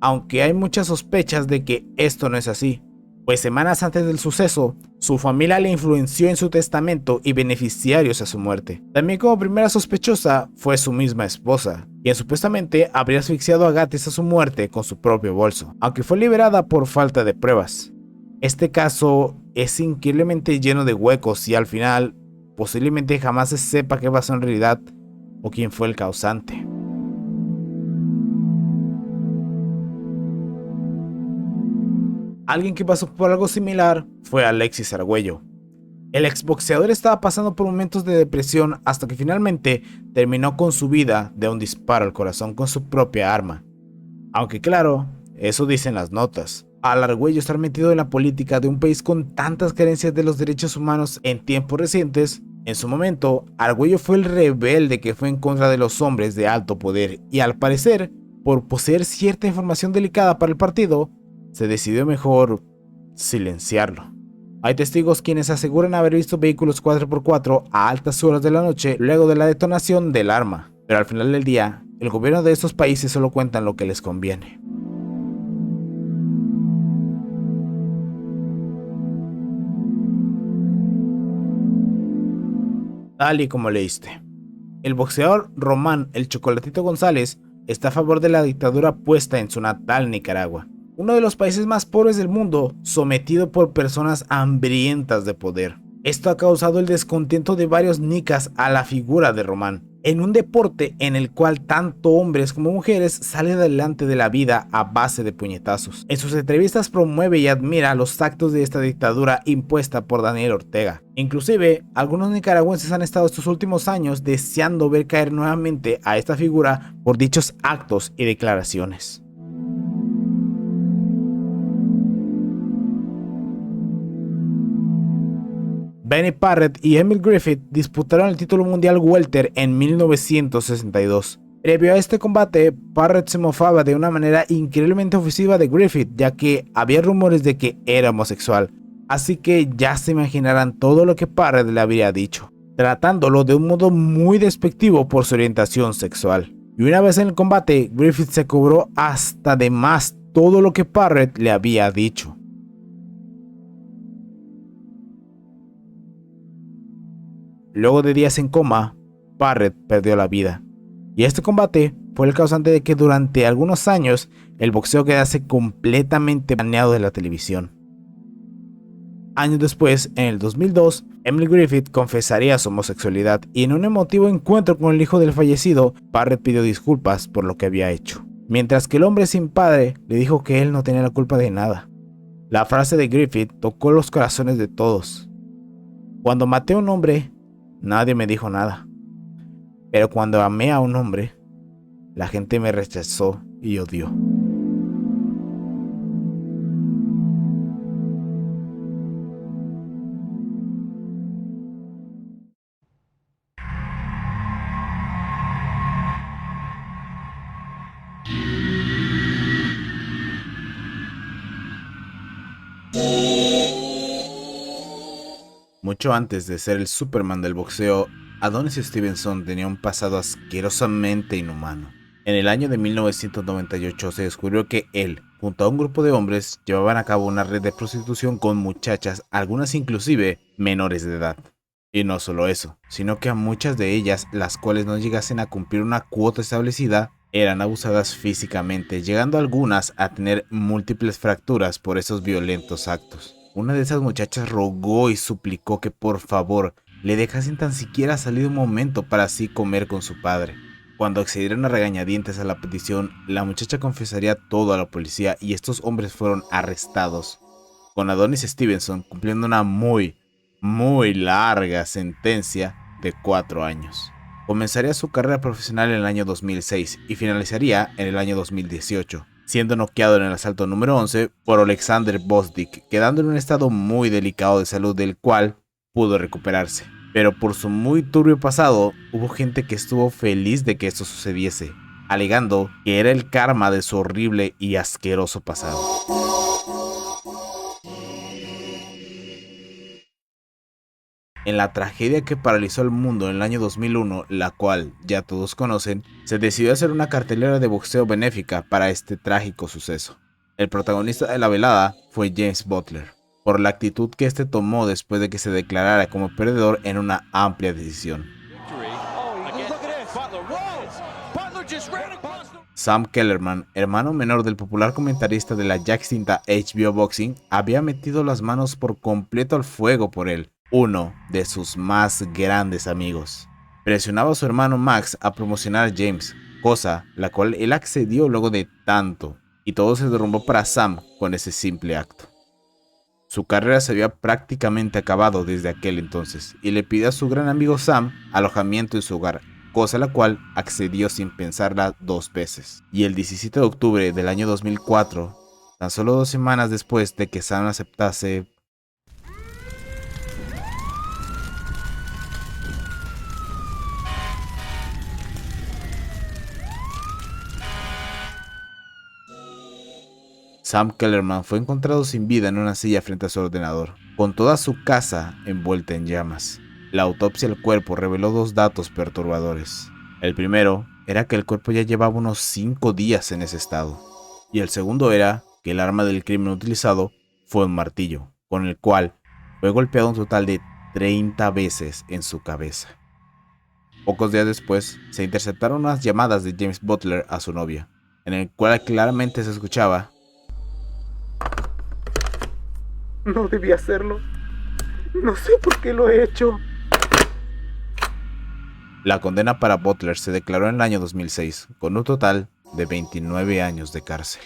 aunque hay muchas sospechas de que esto no es así, pues semanas antes del suceso, su familia le influenció en su testamento y beneficiarios a su muerte. También como primera sospechosa fue su misma esposa, quien supuestamente habría asfixiado a Gatti hasta su muerte con su propio bolso, aunque fue liberada por falta de pruebas. Este caso es increíblemente lleno de huecos y al final posiblemente jamás se sepa qué pasó en realidad o quién fue el causante. Alguien que pasó por algo similar fue Alexis Arguello. El exboxeador estaba pasando por momentos de depresión hasta que finalmente terminó con su vida de un disparo al corazón con su propia arma. Aunque claro, eso dicen las notas. Al Arguello estar metido en la política de un país con tantas carencias de los derechos humanos en tiempos recientes, en su momento, Arguello fue el rebelde que fue en contra de los hombres de alto poder y al parecer, por poseer cierta información delicada para el partido, se decidió mejor silenciarlo. Hay testigos quienes aseguran haber visto vehículos 4x4 a altas horas de la noche luego de la detonación del arma, pero al final del día, el gobierno de estos países solo cuentan lo que les conviene. Tal y como leíste, el boxeador Román El Chocolatito González está a favor de la dictadura puesta en su natal Nicaragua, uno de los países más pobres del mundo, sometido por personas hambrientas de poder. Esto ha causado el descontento de varios nicas a la figura de Román, en un deporte en el cual tanto hombres como mujeres salen adelante de la vida a base de puñetazos. En sus entrevistas promueve y admira los actos de esta dictadura impuesta por Daniel Ortega. Inclusive, algunos nicaragüenses han estado estos últimos años deseando ver caer nuevamente a esta figura por dichos actos y declaraciones. Benny Parrett y Emil Griffith disputaron el título mundial welter en 1962. Previo a este combate, Parrett se mofaba de una manera increíblemente ofensiva de Griffith, ya que había rumores de que era homosexual, así que ya se imaginarán todo lo que Parrett le habría dicho, tratándolo de un modo muy despectivo por su orientación sexual. Y una vez en el combate, Griffith se cobró hasta de más todo lo que Parrett le había dicho. Luego de días en coma, Parrett perdió la vida, y este combate fue el causante de que durante algunos años el boxeo quedase completamente baneado de la televisión. Años después, en el 2002, Emil Griffith confesaría su homosexualidad y en un emotivo encuentro con el hijo del fallecido, Parrett pidió disculpas por lo que había hecho, mientras que el hombre sin padre le dijo que él no tenía la culpa de nada. La frase de Griffith tocó los corazones de todos. Cuando maté a un hombre, nadie me dijo nada, pero cuando amé a un hombre, la gente me rechazó y odió. Mucho antes de ser el Superman del boxeo, Adonis Stevenson tenía un pasado asquerosamente inhumano. En el año de 1998 se descubrió que él, junto a un grupo de hombres, llevaban a cabo una red de prostitución con muchachas, algunas inclusive menores de edad. Y no solo eso, sino que a muchas de ellas, las cuales no llegasen a cumplir una cuota establecida, eran abusadas físicamente, llegando algunas a tener múltiples fracturas por esos violentos actos. Una de esas muchachas rogó y suplicó que por favor le dejasen tan siquiera salir un momento para así comer con su padre. Cuando accedieron a regañadientes a la petición, la muchacha confesaría todo a la policía y estos hombres fueron arrestados, con Adonis Stevenson cumpliendo una muy larga sentencia de 4 años. Comenzaría su carrera profesional en el año 2006 y finalizaría en el año 2018, siendo noqueado en el asalto número 11 por Alexander Bosdick, quedando en un estado muy delicado de salud del cual pudo recuperarse. Pero por su muy turbio pasado, hubo gente que estuvo feliz de que esto sucediese, alegando que era el karma de su horrible y asqueroso pasado. En la tragedia que paralizó al mundo en el año 2001, la cual ya todos conocen, se decidió hacer una cartelera de boxeo benéfica para este trágico suceso. El protagonista de la velada fue James Butler, por la actitud que este tomó después de que se declarara como perdedor en una amplia decisión. Sam Kellerman, hermano menor del popular comentarista de la ya extinta HBO Boxing, había metido las manos por completo al fuego por él, uno de sus más grandes amigos. Presionaba a su hermano Max a promocionar a James, cosa la cual él accedió luego de tanto, y todo se derrumbó para Sam con ese simple acto. Su carrera se había prácticamente acabado desde aquel entonces, y le pidió a su gran amigo Sam alojamiento en su hogar, cosa a la cual accedió sin pensarla 2 veces. Y el 17 de octubre del año 2004, tan solo 2 semanas después de que Sam aceptase Sam Kellerman fue encontrado sin vida en una silla frente a su ordenador, con toda su casa envuelta en llamas. La autopsia del cuerpo reveló 2 datos perturbadores. El primero era que el cuerpo ya llevaba unos 5 días en ese estado, y el segundo era que el arma del crimen utilizado fue un martillo, con el cual fue golpeado un total de 30 veces en su cabeza. Pocos días después, se interceptaron unas llamadas de James Butler a su novia, en el cual claramente se escuchaba: No debí hacerlo. No sé por qué lo he hecho. La condena para Butler se declaró en el año 2006, con un total de 29 años de cárcel.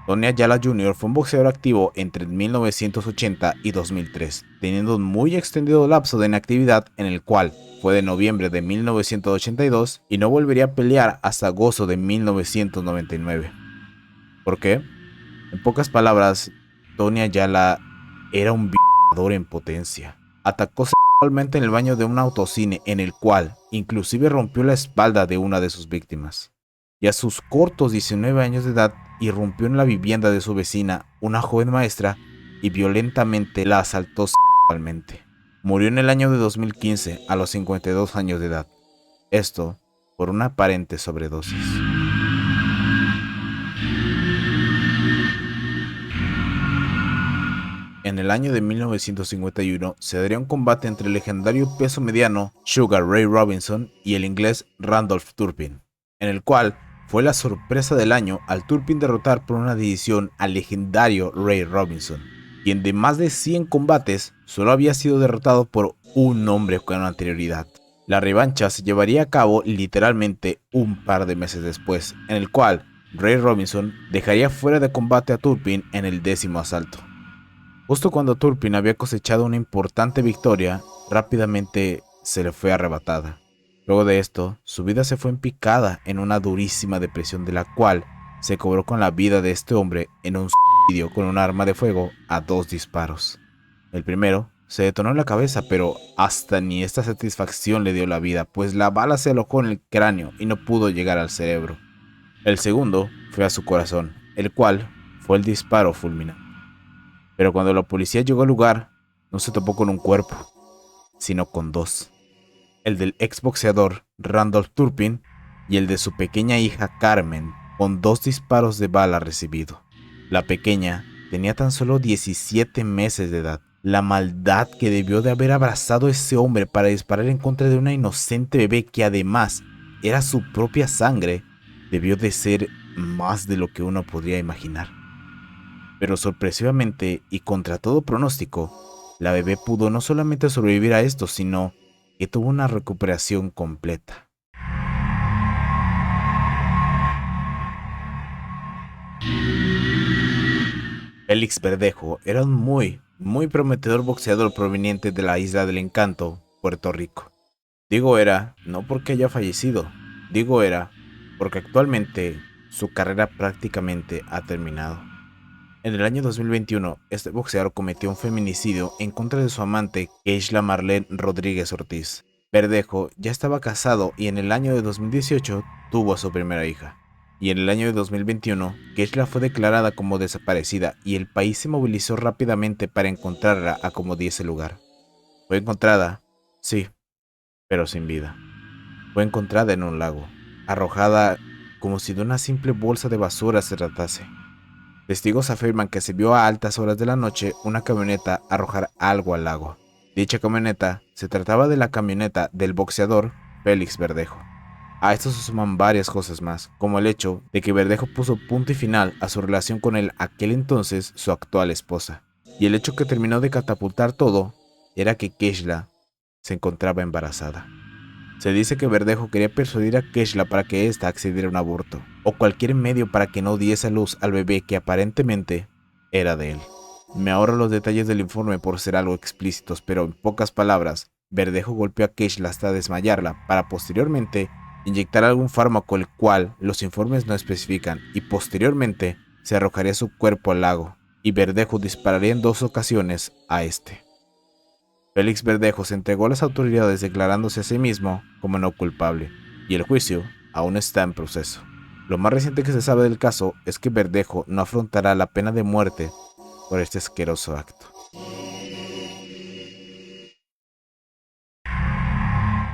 Tony Ayala Jr. fue un boxeador activo entre 1980 y 2003, teniendo un muy extendido lapso de inactividad en el cual fue de noviembre de 1982 y no volvería a pelear hasta agosto de 1999. ¿Por qué? En pocas palabras, Tony Ayala era un violador en potencia. Atacó sexualmente en el baño de un autocine en el cual inclusive rompió la espalda de una de sus víctimas. Y a sus cortos 19 años de edad irrumpió en la vivienda de su vecina, una joven maestra, y violentamente la asaltó sexualmente. Murió en el año de 2015 a los 52 años de edad. Esto por una aparente sobredosis. En el año de 1951 se daría un combate entre el legendario peso mediano Sugar Ray Robinson y el inglés Randolph Turpin, en el cual fue la sorpresa del año al Turpin derrotar por una decisión al legendario Ray Robinson, quien de más de 100 combates solo había sido derrotado por un hombre con anterioridad. La revancha se llevaría a cabo literalmente un par de meses después, en el cual Ray Robinson dejaría fuera de combate a Turpin en el 10º asalto. Justo cuando Turpin había cosechado una importante victoria, rápidamente se le fue arrebatada. Luego de esto, su vida se fue en picada en una durísima depresión de la cual se cobró con la vida de este hombre en un suicidio con un arma de fuego a 2 disparos. El primero se detonó en la cabeza, pero hasta ni esta satisfacción le dio la vida, pues la bala se alojó en el cráneo y no pudo llegar al cerebro. El segundo fue a su corazón, el cual fue el disparo fulminante. Pero cuando la policía llegó al lugar, no se topó con un cuerpo, sino con 2. El del exboxeador Randolph Turpin y el de su pequeña hija Carmen, con 2 disparos de bala recibido. La pequeña tenía tan solo 17 meses de edad. La maldad que debió de haber abrazado ese hombre para disparar en contra de una inocente bebé que además era su propia sangre, debió de ser más de lo que uno podría imaginar. Pero sorpresivamente y contra todo pronóstico, la bebé pudo no solamente sobrevivir a esto, sino que tuvo una recuperación completa. Félix Verdejo era un muy prometedor boxeador proveniente de la Isla del Encanto, Puerto Rico. Digo era, no porque haya fallecido, digo era, porque actualmente su carrera prácticamente ha terminado. En el año 2021, este boxeador cometió un feminicidio en contra de su amante, Keishla Marlene Rodríguez Ortiz. Verdejo ya estaba casado y en el año de 2018 tuvo a su primera hija. Y en el año de 2021, Keishla fue declarada como desaparecida y el país se movilizó rápidamente para encontrarla a como diese lugar. Fue encontrada, sí, pero sin vida. Fue encontrada en un lago, arrojada como si de una simple bolsa de basura se tratase. Testigos afirman que se vio a altas horas de la noche una camioneta arrojar algo al lago. Dicha camioneta se trataba de la camioneta del boxeador Félix Verdejo. A esto se suman varias cosas más, como el hecho de que Verdejo puso punto y final a su relación con aquel entonces su actual esposa. Y el hecho que terminó de catapultar todo era que Keishla se encontraba embarazada. Se dice que Verdejo quería persuadir a Keishla para que ésta accediera a un aborto, o cualquier medio para que no diese a luz al bebé que aparentemente era de él. Me ahorro los detalles del informe por ser algo explícitos, pero en pocas palabras, Verdejo golpeó a Keishla hasta desmayarla para posteriormente inyectar algún fármaco el cual los informes no especifican y posteriormente se arrojaría su cuerpo al lago y Verdejo dispararía en 2 ocasiones a este. Félix Verdejo se entregó a las autoridades declarándose a sí mismo como no culpable y el juicio aún está en proceso. Lo más reciente que se sabe del caso es que Verdejo no afrontará la pena de muerte por este asqueroso acto.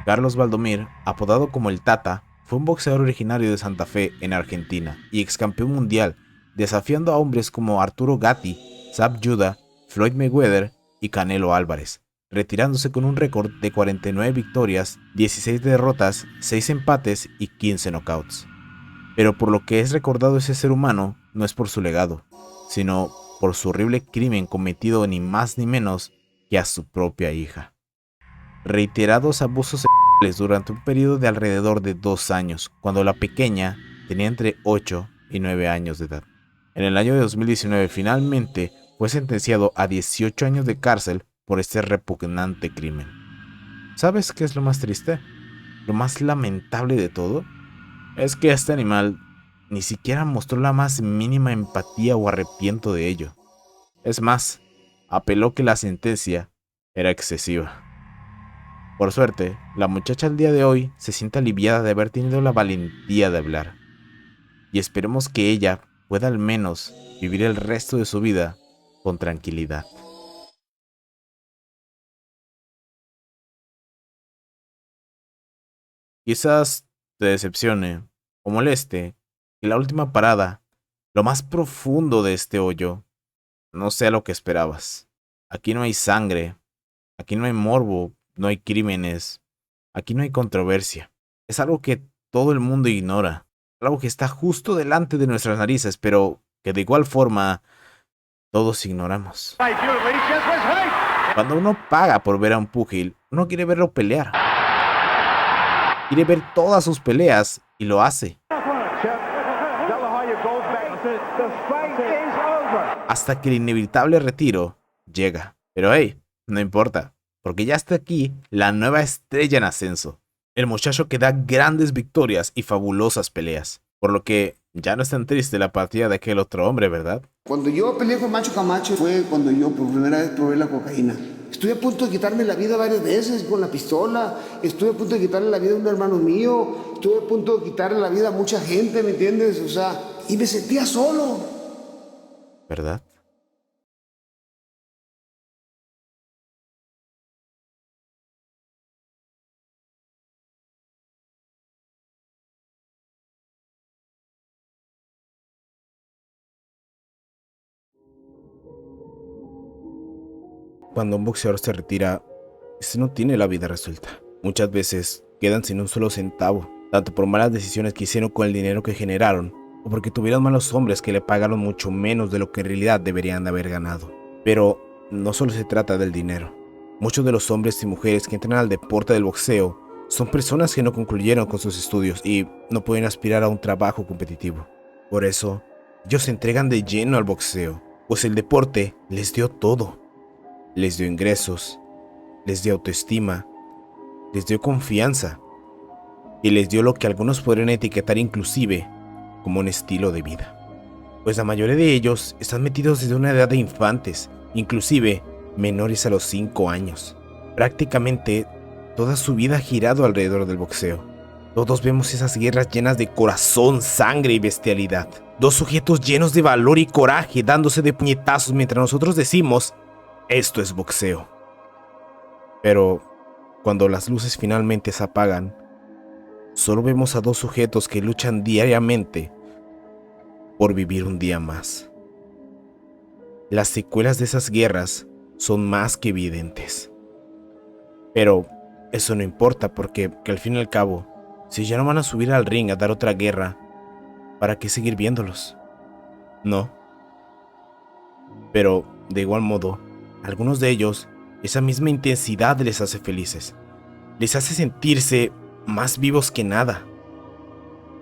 Carlos Valdomir, apodado como el Tata, fue un boxeador originario de Santa Fe, en Argentina, y ex campeón mundial, desafiando a hombres como Arturo Gatti, Zab Judah, Floyd Mayweather y Canelo Álvarez, retirándose con un récord de 49 victorias, 16 derrotas, 6 empates y 15 knockouts. Pero por lo que es recordado ese ser humano no es por su legado, sino por su horrible crimen cometido ni más ni menos que a su propia hija. Reiterados abusos sexuales durante un periodo de alrededor de 2 años, cuando la pequeña tenía entre 8 y 9 años de edad. En el año de 2019 finalmente fue sentenciado a 18 años de cárcel por este repugnante crimen. ¿Sabes qué es lo más triste? Lo más lamentable de todo es que este animal ni siquiera mostró la más mínima empatía o arrepiento de ello. Es más, apeló que la sentencia era excesiva. Por suerte, la muchacha al día de hoy se siente aliviada de haber tenido la valentía de hablar. Y esperemos que ella pueda al menos vivir el resto de su vida con tranquilidad. Quizás te decepcione o moleste que la última parada, lo más profundo de este hoyo, no sea lo que esperabas. Aquí no hay sangre, aquí no hay morbo, no hay crímenes, aquí no hay controversia. Es algo que todo el mundo ignora, algo que está justo delante de nuestras narices, pero que de igual forma todos ignoramos. Cuando uno paga por ver a un púgil, uno quiere verlo pelear. Quiere ver todas sus peleas y lo hace. Hasta que el inevitable retiro llega. Pero hey, no importa, porque ya está aquí la nueva estrella en ascenso. El muchacho que da grandes victorias y fabulosas peleas. Por lo que ya no es tan triste la partida de aquel otro hombre, ¿verdad? Cuando yo peleé con Macho Camacho fue cuando yo por primera vez probé la cocaína. Estuve a punto de quitarme la vida varias veces con la pistola. Estuve a punto de quitarle la vida a un hermano mío. Estuve a punto de quitarle la vida a mucha gente, ¿me entiendes? O sea, y me sentía solo. ¿Verdad? Cuando un boxeador se retira, este no tiene la vida resuelta. Muchas veces quedan sin un solo centavo, tanto por malas decisiones que hicieron con el dinero que generaron, o porque tuvieron malos hombres que le pagaron mucho menos de lo que en realidad deberían de haber ganado. Pero no solo se trata del dinero. Muchos de los hombres y mujeres que entran al deporte del boxeo son personas que no concluyeron con sus estudios y no pueden aspirar a un trabajo competitivo. Por eso, ellos se entregan de lleno al boxeo, pues el deporte les dio todo. Les dio ingresos, les dio autoestima, les dio confianza y les dio lo que algunos podrían etiquetar inclusive como un estilo de vida. Pues la mayoría de ellos están metidos desde una edad de infantes, inclusive menores a los 5 años. Prácticamente toda su vida ha girado alrededor del boxeo. Todos vemos esas guerras llenas de corazón, sangre y bestialidad. Dos sujetos llenos de valor y coraje dándose de puñetazos mientras nosotros decimos, esto es boxeo. Pero cuando las luces finalmente se apagan, solo vemos a dos sujetos que luchan diariamente por vivir un día más. Las secuelas de esas guerras son más que evidentes. Pero eso no importa porque al fin y al cabo, si ya no van a subir al ring a dar otra guerra, ¿para qué seguir viéndolos? No. Pero, de igual modo, algunos de ellos, esa misma intensidad les hace felices. Les hace sentirse más vivos que nada.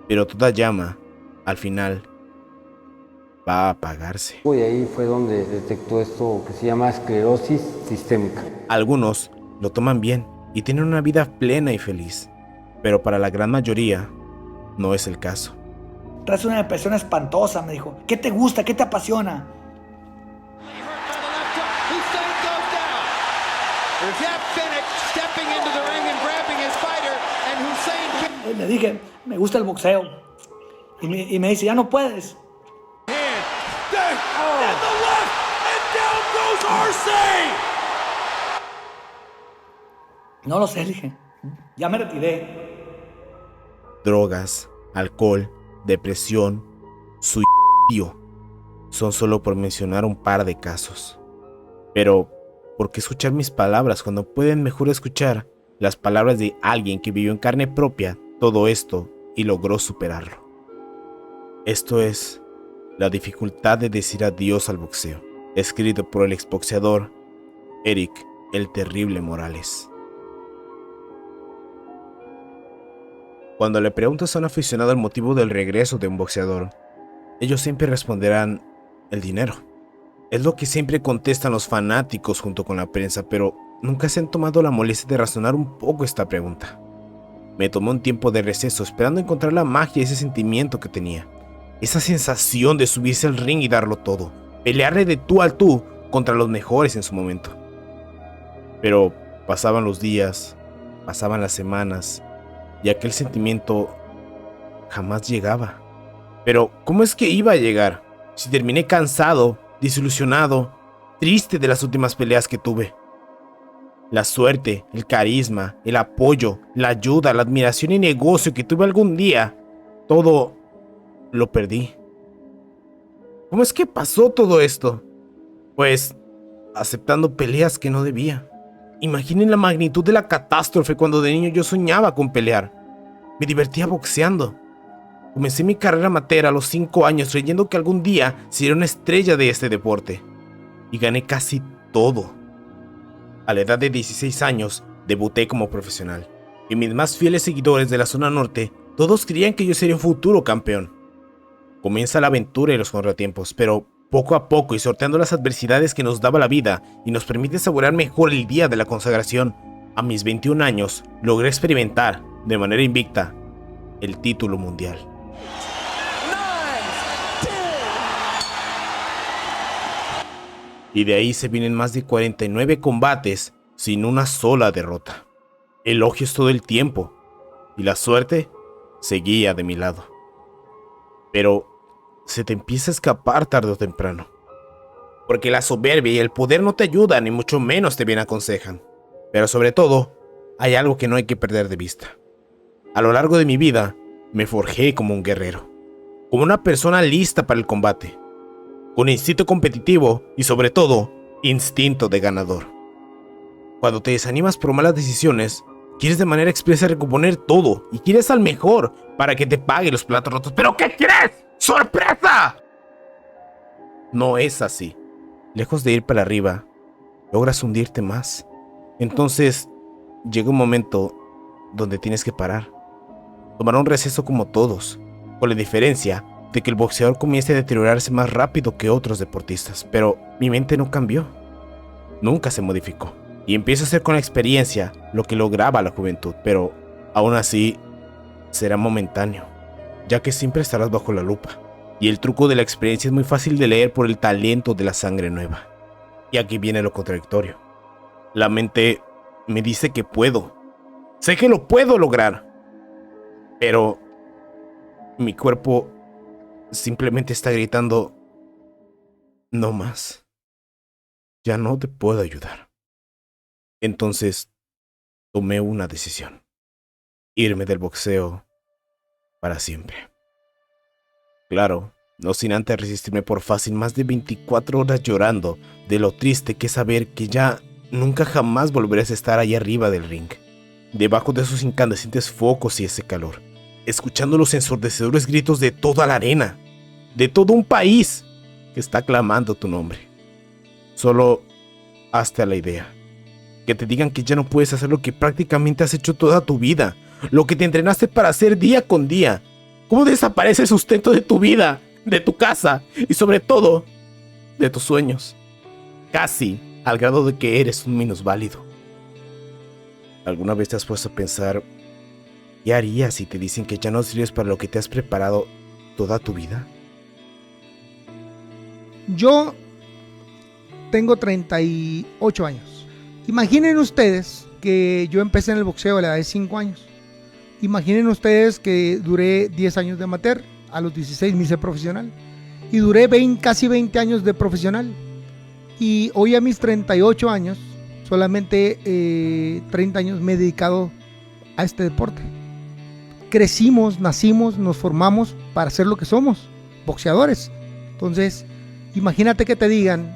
Pero toda llama, al final, va a apagarse. Y ahí fue donde detectó esto que se llama esclerosis sistémica. Algunos lo toman bien y tienen una vida plena y feliz. Pero para la gran mayoría, no es el caso. Traes una depresión espantosa, me dijo. ¿Qué te gusta? ¿Qué te apasiona? Le dije, me gusta el boxeo. Y me dice, ya no puedes. No lo sé, le dije. Ya me retiré. Drogas, alcohol, depresión, suicidio. Son solo por mencionar un par de casos. Pero, ¿por qué escuchar mis palabras cuando pueden mejor escuchar las palabras de alguien que vivió en carne propia todo esto y logró superarlo? Esto es La dificultad de decir adiós al boxeo, escrito por el exboxeador Eric el Terrible Morales. Cuando le preguntas a un aficionado el motivo del regreso de un boxeador, ellos siempre responderán el dinero. Es lo que siempre contestan los fanáticos junto con la prensa, pero nunca se han tomado la molestia de razonar un poco esta pregunta. Me tomé un tiempo de receso esperando encontrar la magia y ese sentimiento que tenía. Esa sensación de subirse al ring y darlo todo. Pelearle de tú al tú contra los mejores en su momento. Pero pasaban los días, pasaban las semanas, y aquel sentimiento jamás llegaba. Pero, ¿cómo es que iba a llegar? Si terminé cansado, desilusionado, triste de las últimas peleas que tuve. La suerte, el carisma, el apoyo, la ayuda, la admiración y negocio que tuve algún día, todo lo perdí. ¿Cómo es que pasó todo esto? Pues, aceptando peleas que no debía. Imaginen la magnitud de la catástrofe cuando de niño yo soñaba con pelear. Me divertía boxeando. Comencé mi carrera amateur a los 5 años creyendo que algún día sería una estrella de este deporte. Y gané casi todo. A la edad de 16 años, debuté como profesional. Y mis más fieles seguidores de la zona norte, todos creían que yo sería un futuro campeón. Comienza la aventura y los contratiempos, pero poco a poco y sorteando las adversidades que nos daba la vida y nos permite saborear mejor el día de la consagración, a mis 21 años logré experimentar, de manera invicta, el título mundial. Y de ahí se vienen más de 49 combates sin una sola derrota. Elogios todo el tiempo, y la suerte seguía de mi lado. Pero se te empieza a escapar tarde o temprano. Porque la soberbia y el poder no te ayudan, ni mucho menos te bien aconsejan. Pero sobre todo, hay algo que no hay que perder de vista. A lo largo de mi vida, me forjé como un guerrero. Como una persona lista para el combate. Con instinto competitivo y sobre todo, instinto de ganador. Cuando te desanimas por malas decisiones, quieres de manera expresa recomponer todo y quieres al mejor para que te pague los platos rotos. ¿Pero qué crees? ¡Sorpresa! No es así. Lejos de ir para arriba, logras hundirte más. Entonces, llega un momento donde tienes que parar. Tomar un receso como todos, con la diferencia de que el boxeador comienza a deteriorarse más rápido que otros deportistas. Pero mi mente no cambió. Nunca se modificó. Y empiezo a hacer con la experiencia lo que lograba la juventud. Pero, aún así, será momentáneo, ya que siempre estarás bajo la lupa. Y el truco de la experiencia es muy fácil de leer por el talento de la sangre nueva. Y aquí viene lo contradictorio. La mente me dice que puedo. Sé que lo puedo lograr. Pero mi cuerpo simplemente está gritando: no más. Ya no te puedo ayudar. Entonces tomé una decisión: irme del boxeo para siempre. Claro, no sin antes resistirme por fácil más de 24 horas llorando de lo triste que es saber que ya nunca jamás volverás a estar ahí arriba del ring, debajo de esos incandescentes focos y ese calor, escuchando los ensordecedores gritos de toda la arena, de todo un país que está clamando tu nombre. Solo hazte la idea, que te digan que ya no puedes hacer lo que prácticamente has hecho toda tu vida, lo que te entrenaste para hacer día con día. ¿Cómo desaparece el sustento de tu vida, de tu casa y sobre todo de tus sueños? Casi al grado de que eres un minusválido. ¿Alguna vez te has puesto a pensar qué harías si te dicen que ya no sirves para lo que te has preparado toda tu vida? Yo tengo 38 años. Imaginen ustedes que yo empecé en el boxeo a la edad de 5 años. Imaginen ustedes que duré 10 años de amateur, a los 16 me hice profesional. Y duré casi 20 años de profesional. Y hoy a mis 38 años, solamente 30 años me he dedicado a este deporte. Crecimos, nacimos, nos formamos para ser lo que somos, boxeadores. Entonces, imagínate que te digan,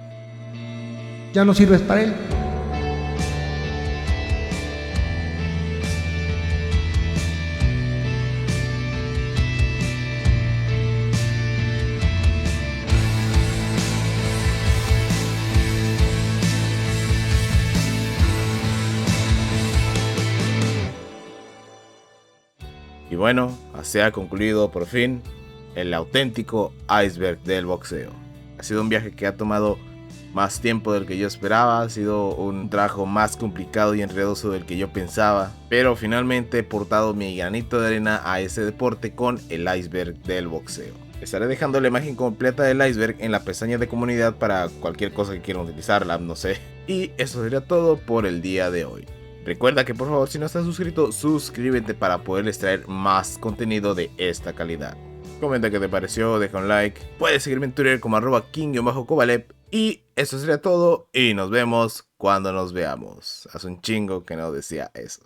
ya no sirves para él. Y bueno, así ha concluido por fin el auténtico iceberg del boxeo. Ha sido un viaje que ha tomado más tiempo del que yo esperaba, ha sido un trabajo más complicado y enredoso del que yo pensaba, pero finalmente he portado mi granito de arena a ese deporte con el iceberg del boxeo. Estaré dejando la imagen completa del iceberg en la pestaña de comunidad para cualquier cosa que quieran utilizarla, no sé. Y eso sería todo por el día de hoy. Recuerda que por favor, si no estás suscrito, suscríbete para poderles traer más contenido de esta calidad. Comenta qué te pareció, deja un like. Puedes seguirme en Twitter como @king_kovalev. Y eso sería todo y nos vemos cuando nos veamos. Hace un chingo que no decía eso.